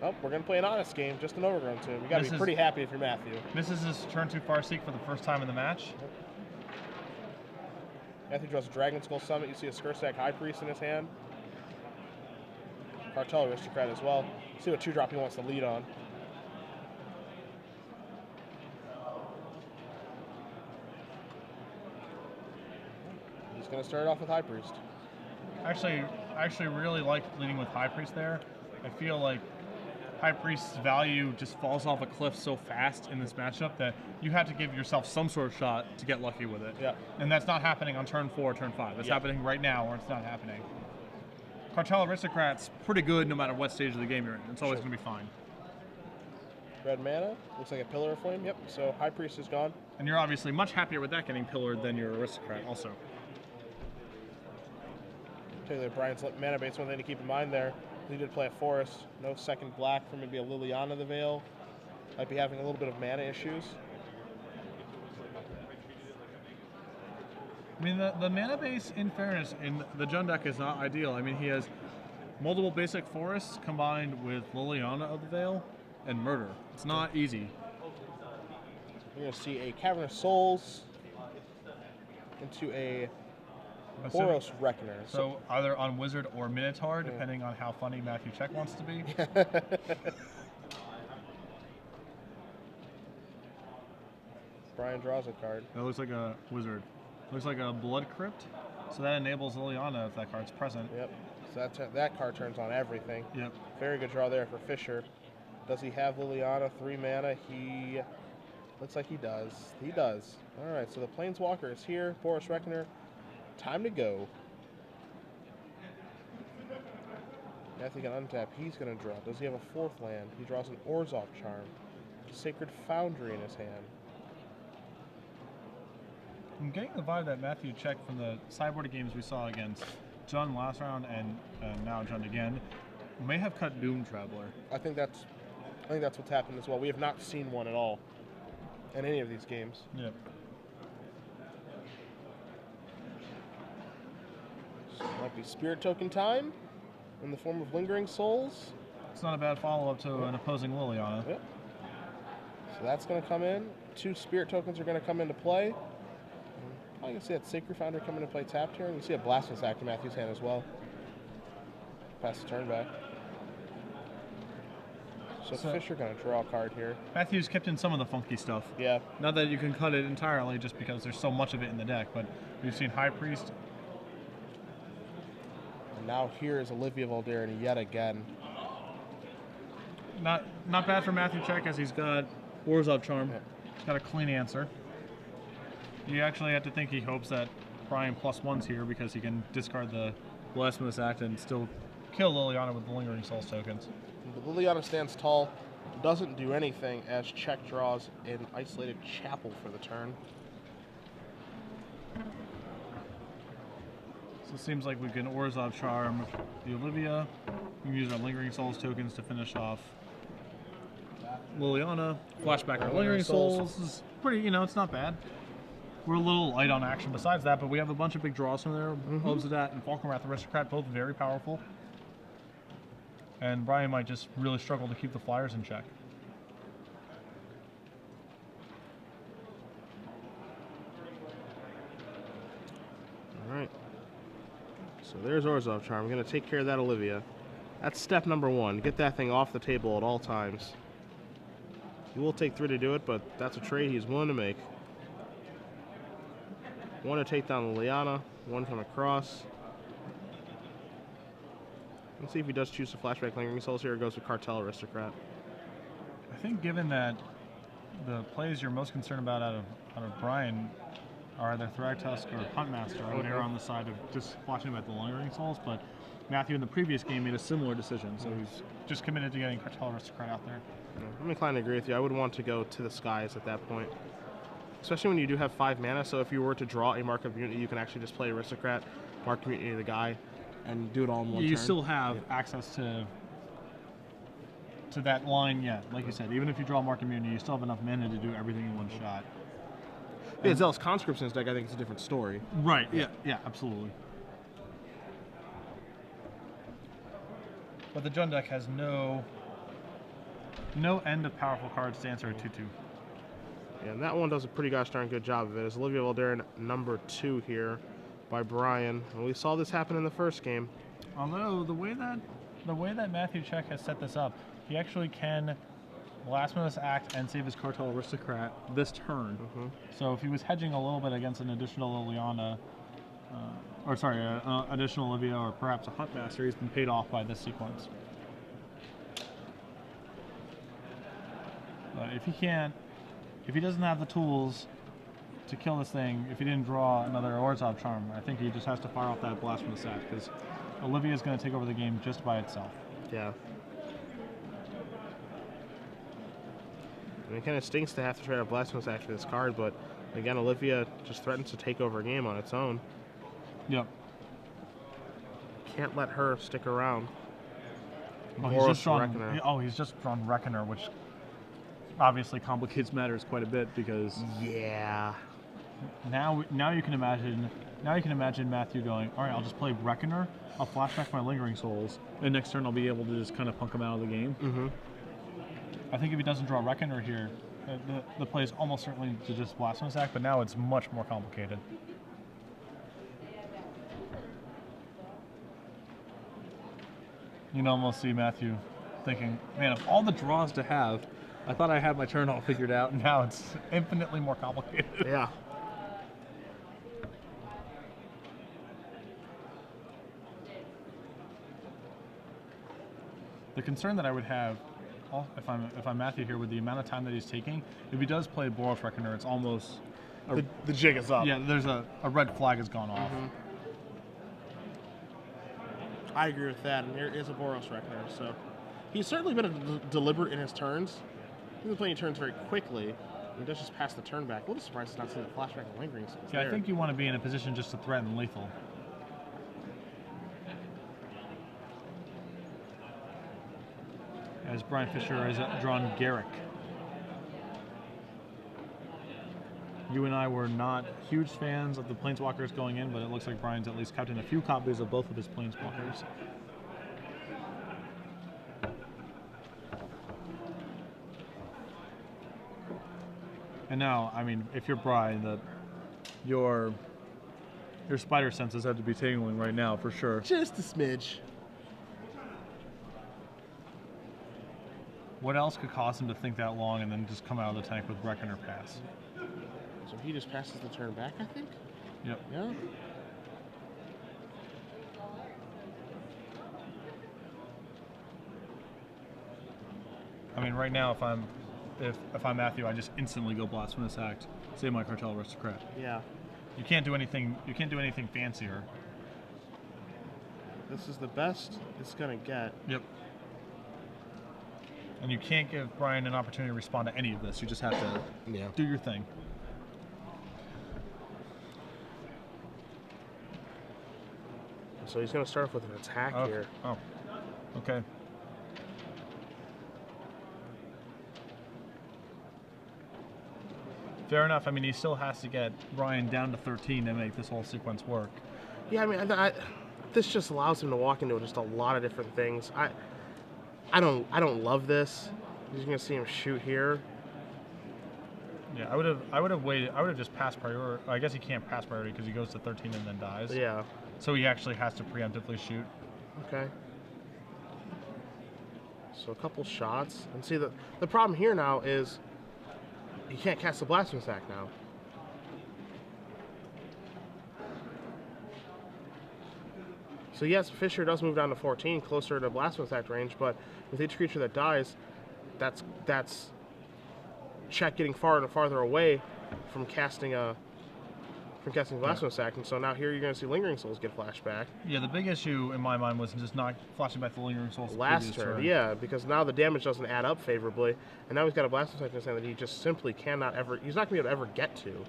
Oh, we're going to play an honest game, just an Overgrown Tomb. You got to be pretty happy if you're Matthew. This is his turn 2 Farseek for the first time in the match. Matthew draws a Dragon Skull Summit. You see a Skursak High Priest in his hand. Cartel Aristocrat as well. See what 2-drop he wants to lead on. He's going to start off with High Priest. I actually really like leading with High Priest there. I feel like High Priest's value just falls off a cliff so fast in this matchup that you have to give yourself some sort of shot to get lucky with it. Yeah. And that's not happening on turn 4 or turn 5. It's happening right now, or it's not happening. Cartel Aristocrat's pretty good no matter what stage of the game you're in. It's always going to be fine. Red mana. Looks like a Pillar of Flame. Yep. So High Priest is gone. And you're obviously much happier with that getting pillared than your Aristocrat also. Tell you that Brian's mana base, one thing to keep in mind there. He did play a Forest. No second black for maybe a Liliana the Veil. Might be having a little bit of mana issues. I mean, the mana base, in fairness, in the Jund deck is not ideal. I mean, he has multiple basic forests combined with Liliana of the Veil and Murder. It's not easy. You're going to see a Cavern of Souls into a Boros Reckoner. So either on Wizard or Minotaur, depending on how funny Matthew Check wants to be. Brian draws a card. That looks like a Wizard. Looks like a Blood Crypt. So that enables Liliana if that card's present. Yep. So that card turns on everything. Yep. Very good draw there for Fisher. Does he have Liliana? 3 mana. He looks like he does. He does. All right. So the Planeswalker is here. Boros Reckoner. Time to go. Matthew can untap. He's going to draw. Does he have a 4th land? He draws an Orzhov Charm. Sacred Foundry in his hand. I'm getting the vibe that Matthew Check from the sideboard games we saw against Jund last round and now Jund again may have cut Doom Traveler. I think that's what's happened as well. We have not seen one at all in any of these games. Yep. So it might be Spirit Token time in the form of Lingering Souls. It's not a bad follow-up to an opposing Liliana. Yep. So that's going to come in. 2 Spirit Tokens are going to come into play. Oh, you can see that Sacred Founder come into play tapped here, and you see a Blasphemous Act in Matthew's hand as well. Pass the turn back. So Fisher going to draw a card here. Matthew's kept in some of the funky stuff. Yeah. Not that you can cut it entirely just because there's so much of it in the deck, but we've seen High Priest. And now here is Olivia Voldaren yet again. Not bad for Matthew Check as he's got Orzhov Charm. Yeah. He's got a clean answer. You actually have to think he hopes that Brian +1's here because he can discard the Blasphemous Act and still kill Liliana with the Lingering Souls tokens. But Liliana stands tall, doesn't do anything as Check draws an Isolated Chapel for the turn. So it seems like we can Orzhov Charm the Olivia. We can use our Lingering Souls tokens to finish off Liliana. Flashback our Lingering Souls. Is pretty, it's not bad. We're a little light on action besides that, but we have a bunch of big draws from there. Obsidat and Falkenrath Aristocrat, both very powerful. And Brian might just really struggle to keep the Flyers in check. All right. So there's Orzhov Charm. I'm going to take care of that Olivia. That's step number 1. Get that thing off the table at all times. He will take 3 to do it, but that's a trade he's willing to make. 1 to take down Liliana, 1 come across. Let's see if he does choose to flashback Lingering Souls here or goes with Cartel Aristocrat. I think given that the plays you're most concerned about out of Brian are either Thragtusk or Huntmaster, I would err on the side of just flashing about the Lingering Souls, but Matthew in the previous game made a similar decision, so he's just committed to getting Cartel Aristocrat out there. Yeah, I'm inclined to agree with you. I would want to go to the skies at that point. Especially when you do have 5 mana, so if you were to draw a Mark of Mutiny, you can actually just play Aristocrat, Mark of Mutiny the guy, and do it all in one turn. You still have access to that line, yeah. Like you said, even if you draw Mark of Mutiny, you still have enough mana to do everything in one shot. Yeah, Zealous Conscripts in his deck, I think it's a different story. Right, yeah, absolutely. But the Jund deck has no end of powerful cards to answer a 2/2. Yeah, and that one does a pretty gosh darn good job of it. It's Olivia Voldaren number 2 here by Brian. And we saw this happen in the first game. Although the way that Matthew Check has set this up, he actually can Blasphemous Act and save his Cartel Aristocrat this turn. So if he was hedging a little bit against an additional Liliana, additional Olivia or perhaps a Huntmaster, he's been paid off by this sequence. But if he doesn't have the tools to kill this thing, if he didn't draw another Orzhov Charm, I think he just has to fire off that blast from the sack, because Olivia is going to take over the game just by itself. Yeah. I mean, it kind of stinks to have to try to blast from the sack for this card, but again, Olivia just threatens to take over a game on its own. Yep. Can't let her stick around. Oh, he's just drawn Reckoner, which obviously complicates matters quite a bit, because yeah. Now you can imagine Matthew going, all right, I'll just play Reckoner, I'll flashback my Lingering Souls, and next turn I'll be able to just kind of punk him out of the game. Mm-hmm. I think if he doesn't draw Reckoner here, the play is almost certainly to just blast on his act, but now it's much more complicated. You can almost see Matthew thinking, man, of all the draws to have, I thought I had my turn all figured out, and now it's infinitely more complicated. Yeah. The concern that I would have, if I'm Matthew here, with the amount of time that he's taking, if he does play Boros Reckoner, it's almost the jig is up. Yeah, there's a red flag has gone off. Mm-hmm. I agree with that, and there is a Boros Reckoner, so he's certainly been deliberate in his turns. He's been playing turns very quickly. He does just pass the turn back. A little surprised to not see the flashback and Lingering Souls. Yeah, I think you want to be in a position just to threaten lethal. As Brian Fisher has drawn Garrick. You and I were not huge fans of the Planeswalkers going in, but it looks like Brian's at least kept in a few copies of both of his Planeswalkers. And now, I mean, if you're Brian, your spider senses have to be tingling right now for sure. Just a smidge. What else could cause him to think that long and then just come out of the tank with Reckoner pass? So he just passes the turn back, I think? Yep. Yeah. I mean, right now, if I'm Matthew, I just instantly go Blasphemous Act, save my Cartel Aristocrat. Yeah. You can't do anything. You can't do anything fancier. This is the best it's gonna get. Yep. And you can't give Brian an opportunity to respond to any of this. You just have to do your thing. So he's going to start off with an attack here. Oh, okay. Fair enough. I mean, he still has to get Brian down to 13 to make this whole sequence work. Yeah, I mean, this just allows him to walk into just a lot of different things. I don't love this. You're going to see him shoot here. Yeah, I would have waited. I would have just passed priority. I guess he can't pass priority because he goes to 13 and then dies. Yeah. So he actually has to preemptively shoot. Okay. So a couple shots. And see, the problem here now is he can't cast the Blasphemous Act now. So yes, Fisher does move down to 14, closer to Blasphemous Act range, but with each creature that dies, that's Check getting farther and farther away from casting Blasphemous Act, and so now here you're going to see Lingering Souls get flashback. Yeah, the big issue in my mind was just not flashing back the Lingering Souls Last turn, yeah, because now the damage doesn't add up favorably, and now he's got a Blasphemous Act in his hand that he just simply cannot ever, he's not going to be able to ever get to.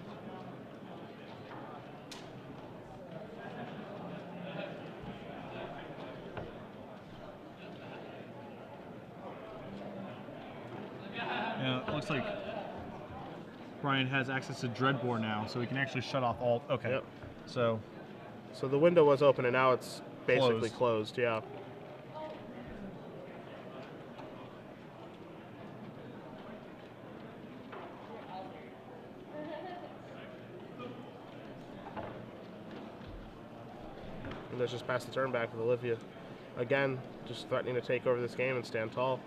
Yeah, it looks like Brian has access to Dreadbore now, so he can actually shut off all. Okay. Yep. So the window was open, and now it's basically closed. Yeah. And let's just pass the turn back with Olivia. Again, just threatening to take over this game and stand tall.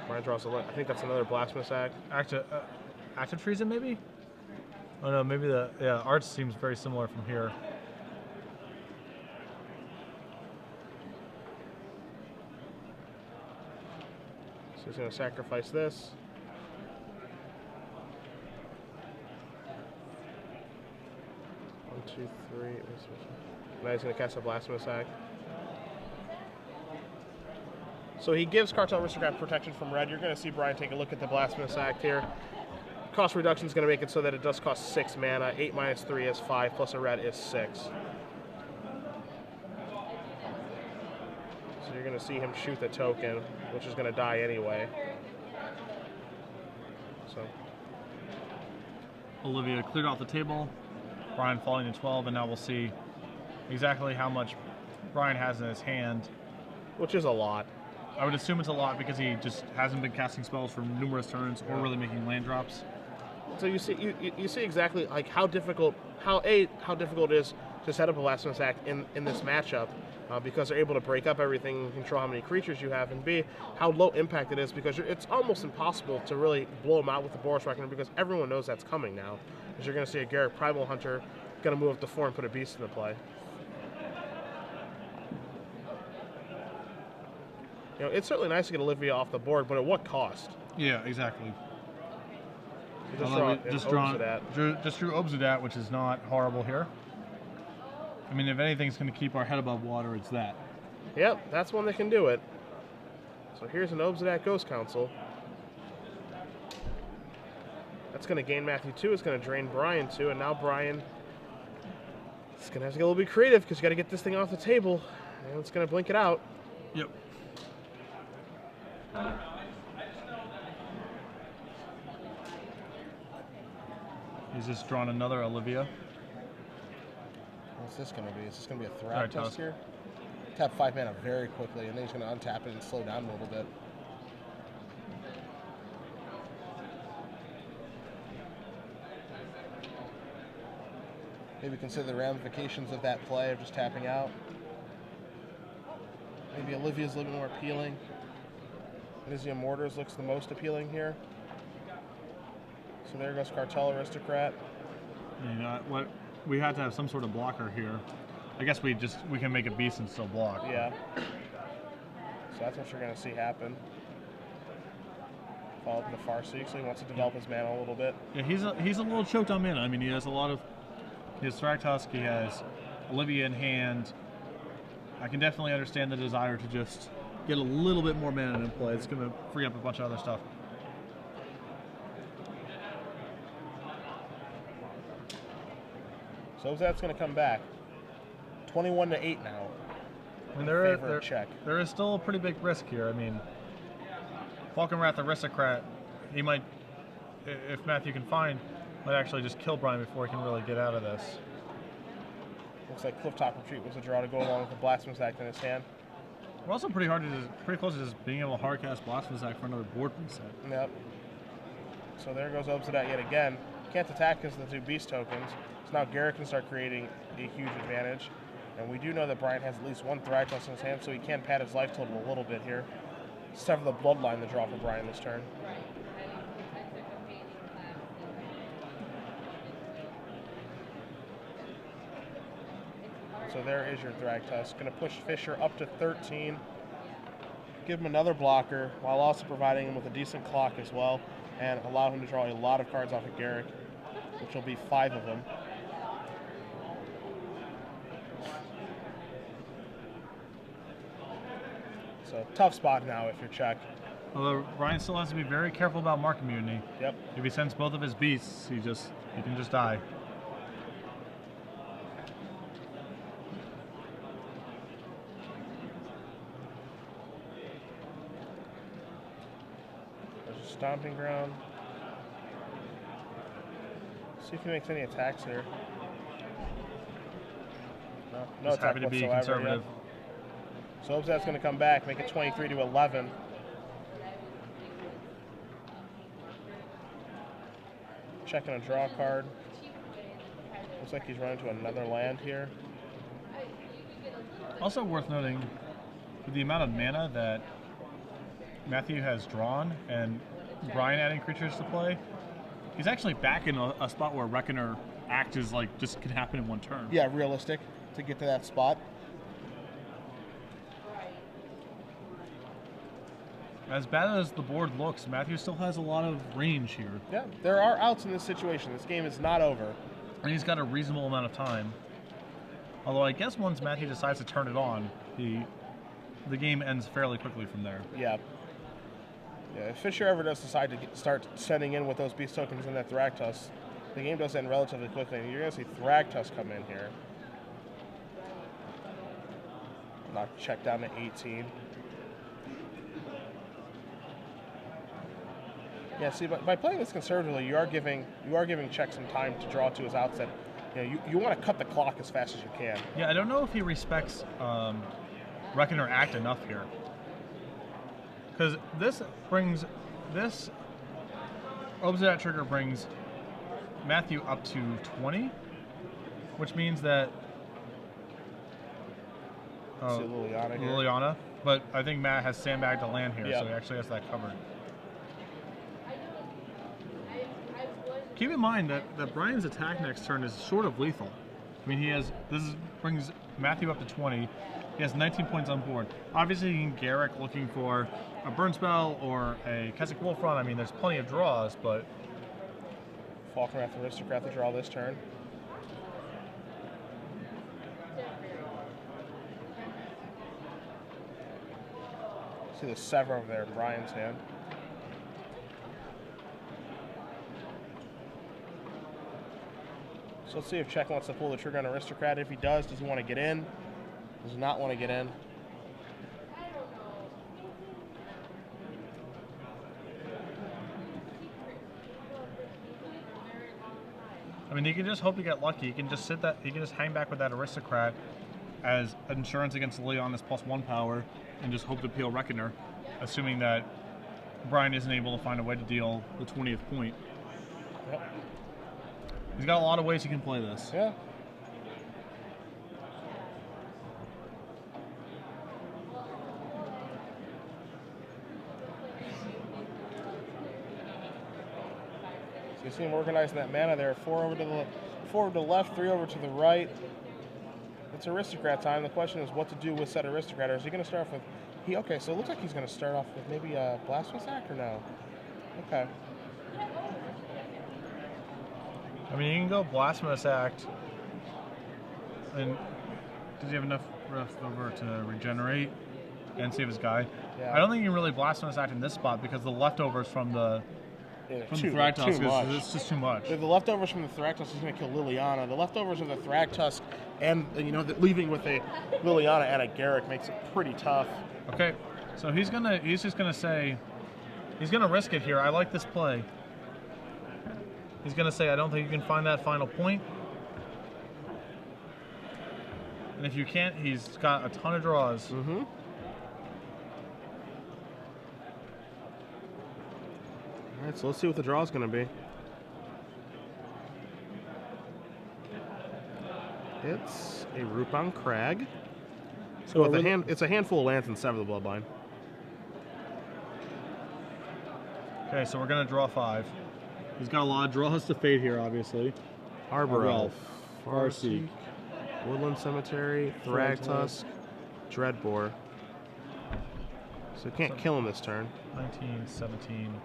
Brian draws I think that's another Blasphemous Act. Active Treason, maybe? Oh no, maybe the art seems very similar from here. So he's going to sacrifice this. One, two, three. Now he's going to cast a Blasphemous Act. So he gives Cartel Aristocrat protection from red. You're going to see Brian take a look at the Blasphemous Act here. Cost reduction is going to make it so that it does cost 6 mana. 8 minus 3 is 5, plus a red is 6. So you're going to see him shoot the token, which is going to die anyway. So Olivia cleared off the table. Brian falling to 12, and now we'll see exactly how much Brian has in his hand. Which is a lot. I would assume it's a lot because he just hasn't been casting spells for numerous turns or really making land drops. So you see exactly like how difficult it is to set up a Blasphemous Act in this matchup, because they're able to break up everything and control how many creatures you have, and B, how low impact it is because it's almost impossible to really blow them out with the Boros Reckoner because everyone knows that's coming now. Because you're going to see a Garruk Primal Hunter going to move up to 4 and put a beast into play. You know, it's certainly nice to get Olivia off the board, but at what cost? Yeah, exactly. Just drew Obsidat, which is not horrible here. I mean, if anything's going to keep our head above water, it's that. Yep, that's one that can do it. So here's an Obsidat Ghost Council. That's going to gain Matthew 2. It's going to drain Brian 2. And now Brian is going to have to get a little bit creative because you got to get this thing off the table. And it's going to blink it out. Yep. He's just drawn another Olivia. What's this going to be? Is this going to be a Thragtusk here? Tap 5 mana very quickly, and then he's going to untap it and slow down a little bit. Maybe consider the ramifications of that play of just tapping out. Maybe Olivia's a little bit more appealing. Elysium Mortars looks the most appealing here. So there goes Cartel Aristocrat. Yeah, what we had to have some sort of blocker here. I guess we can make a beast and still block. Yeah. So that's what you're going to see happen. Follow up in the Farseek, so he wants to develop his mana a little bit. Yeah, he's a little choked on mana. I mean, he has Thragtusk, he has Olivia in hand. I can definitely understand the desire to just get a little bit more mana in play. It's going to free up a bunch of other stuff. So that's going to come back. 21-8 now. And there is still a pretty big risk here. I mean, Falconwrath Aristocrat, he might, if Matthew can find, might actually just kill Brian before he can really get out of this. Looks like Clifftop Retreat was a draw to go along with the Blasphemous Act in his hand. We're also pretty close to just being able to hardcast Blasphemous Act for another board reset. Yep. So there goes Obsidat yet again. Can't attack because of the 2 beast tokens. So now Garruk can start creating a huge advantage. And we do know that Brian has at least 1 Thragtusk in his hand, so he can pad his life total a little bit here. It's time for the Bloodline to draw for Brian this turn. So there is your Thragtusk. Going to push Fisher up to 13. Give him another blocker while also providing him with a decent clock as well. And allow him to draw a lot of cards off of Garruk, which will be 5 of them. So tough spot now if you're Czech. Although Brian still has to be very careful about Mark Immunity. Yep. If he sends both of his beasts, he can just die. There's a Stomping Ground. See if he makes any attacks here. No Just attack happy to be whatsoever. conservative. Yep. So Obsidat's going to come back, make it 23-11. Checking a draw card. Looks like he's running to another land here. Also worth noting, with the amount of mana that Matthew has drawn and Brian adding creatures to play, he's actually back in a spot where Reckoner Act is like just can happen in one turn. Yeah, realistic to get to that spot. As bad as the board looks, Matthew still has a lot of range here. Yeah, there are outs in this situation. This game is not over. And he's got a reasonable amount of time. Although I guess once Matthew decides to turn it on, the game ends fairly quickly from there. Yeah. Yeah, if Fisher ever does decide to start sending in with those beast tokens in that Thragtusk, the game does end relatively quickly, and you're going to see Thragtusk come in here. Knock check down to 18. Yeah, see, by playing this conservatively, you are giving Czech some time to draw to his outset. You want to cut the clock as fast as you can. Yeah, I don't know if he respects Reckoner Act enough here. Because this Obsidian Trigger brings Matthew up to 20, which means that See Liliana here. Liliana, but I think Matt has sandbagged to land here, so he actually has that covered. Keep in mind that Brian's attack next turn is sort of lethal. I mean, brings Matthew up to 20. He has 19 points on board. Obviously, you can Garrick looking for a burn spell or a Keswick Wolf Run. I mean, there's plenty of draws, but Falconwrath Aristocrat to draw this turn. See the Sever over there in Brian's hand. So let's see if Czech wants to pull the trigger on Aristocrat. If he does he want to get in? Does not want to get in. I mean, you can just hope you get lucky. You can just hang back with that Aristocrat as insurance against Liliana's +1 power and just hope to peel Reckoner, assuming that Brian isn't able to find a way to deal the 20th point. Yep. He's got a lot of ways he can play this. Yeah. So you see him organizing that mana there. 4 over to the left, 3 over to the right. It's Aristocrat time. The question is what to do with said Aristocrat. Or is he going to start off with... Okay, so it looks like he's going to start off with maybe a Blasphemous Act or no? Okay. I mean, you can go Blasphemous Act. And does he have enough left over to regenerate and save his guy? Yeah. I don't think you can really Blasphemous Act in this spot because the leftovers from the Thragtusk it's just too much. The leftovers from the Thragtusk is going to kill Liliana. The leftovers of the Thragtusk and leaving with a Liliana and a Garrick makes it pretty tough. Okay, so he's just gonna say he's gonna risk it here. I like this play. He's gonna say I don't think you can find that final point. And if you can't, he's got a ton of draws. Mm-hmm. All right, so let's see what the draw is going to be. It's a Rupon Crag. So it's a handful of lands and Sever the Bloodline. Okay, so we're gonna draw 5. He's got a lot of draws to fade here, obviously. Arbor Elf, Farseek, Woodland Cemetery, Thragtusk, Dreadbore. So we can't kill him this turn. 19, 17.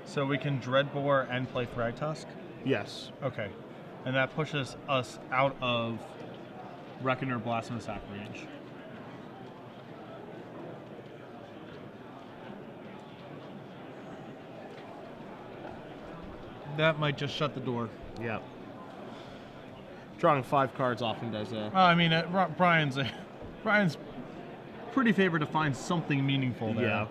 So we can Dreadbore and play Thragtusk? Yes. Okay. And that pushes us out of Reckoner Blasphemous Act range. That might just shut the door. Yep. Drawing 5 cards often does that. I mean, Brian's pretty favored to find something meaningful there. Yeah.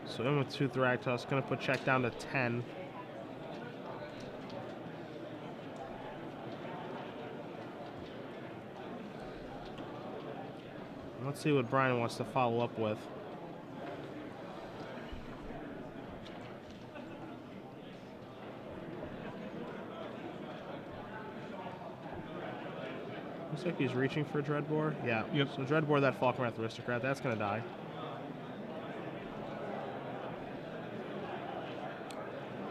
So in with 2 Thragtusk, gonna put check down to 10. Let's see what Brian wants to follow up with. Looks like he's reaching for Dreadbore. Yeah. Yep. So Dreadbore, that Falkenrath Aristocrat, that's going to die.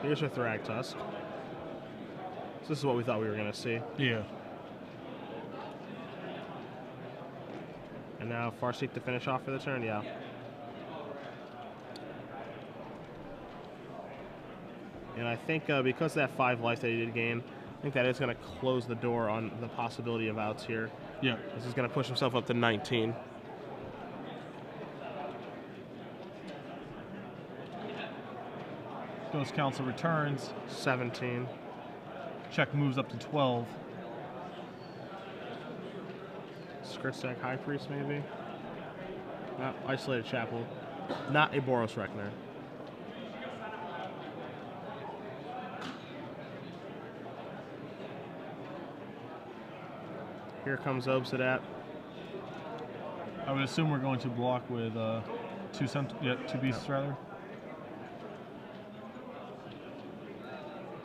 Here's your Thragtusk. So this is what we thought we were going to see. Yeah. And now Farseek to finish off for the turn, yeah. And I think because of that 5 life that he did gain, I think that is going to close the door on the possibility of outs here. Yeah. This is going to push himself up to 19. Ghost Council returns. 17. Check moves up to 12. Script Stack High Priest, maybe? No, Isolated Chapel. Not a Boros Reckoner. Here comes Obsidat. I would assume we're going to block with two beasts rather.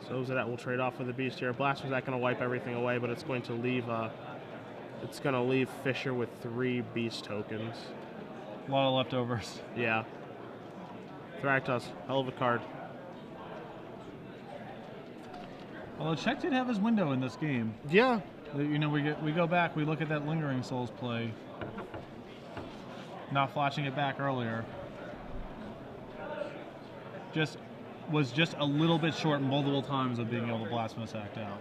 So Obsidat will trade off with the beast here. Blaster's not going to wipe everything away, but it's going to leave Fisher with 3 beast tokens. A lot of leftovers. Yeah. Thragtusk, hell of a card. Although Check did have his window in this game. Yeah. You know, we go back, we look at that Lingering Souls play, not flashing it back earlier. Was just a little bit short multiple times of being able to Blasphemous Act out.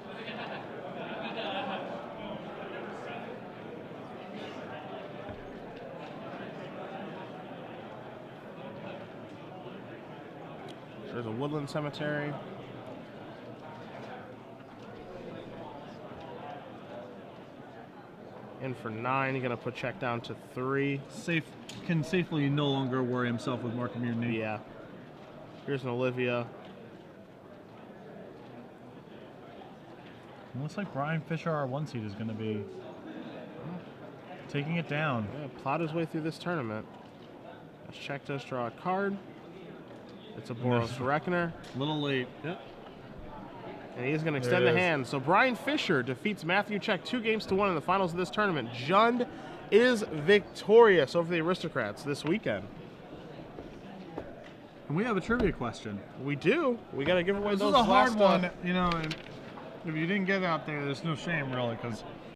There's a Woodland Cemetery. In for 9, you're going to put Check down to 3. Can safely no longer worry himself with Mark of Mutiny. Yeah. Here's an Olivia. It looks like Brian Fisher, our 1 seed, is going to be taking it down. Yeah, plowed his way through this tournament. As Check does draw a card. It's a Boros Reckoner. A little late. Yep. And he's going to extend the hand. So Brian Fisher defeats Matthew Check 2-1 in the finals of this tournament. Jund is victorious over the Aristocrats this weekend. And we have a trivia question. We do. We got to give away This those is a hard last one, you know. And if you didn't get out there, there's no shame really, because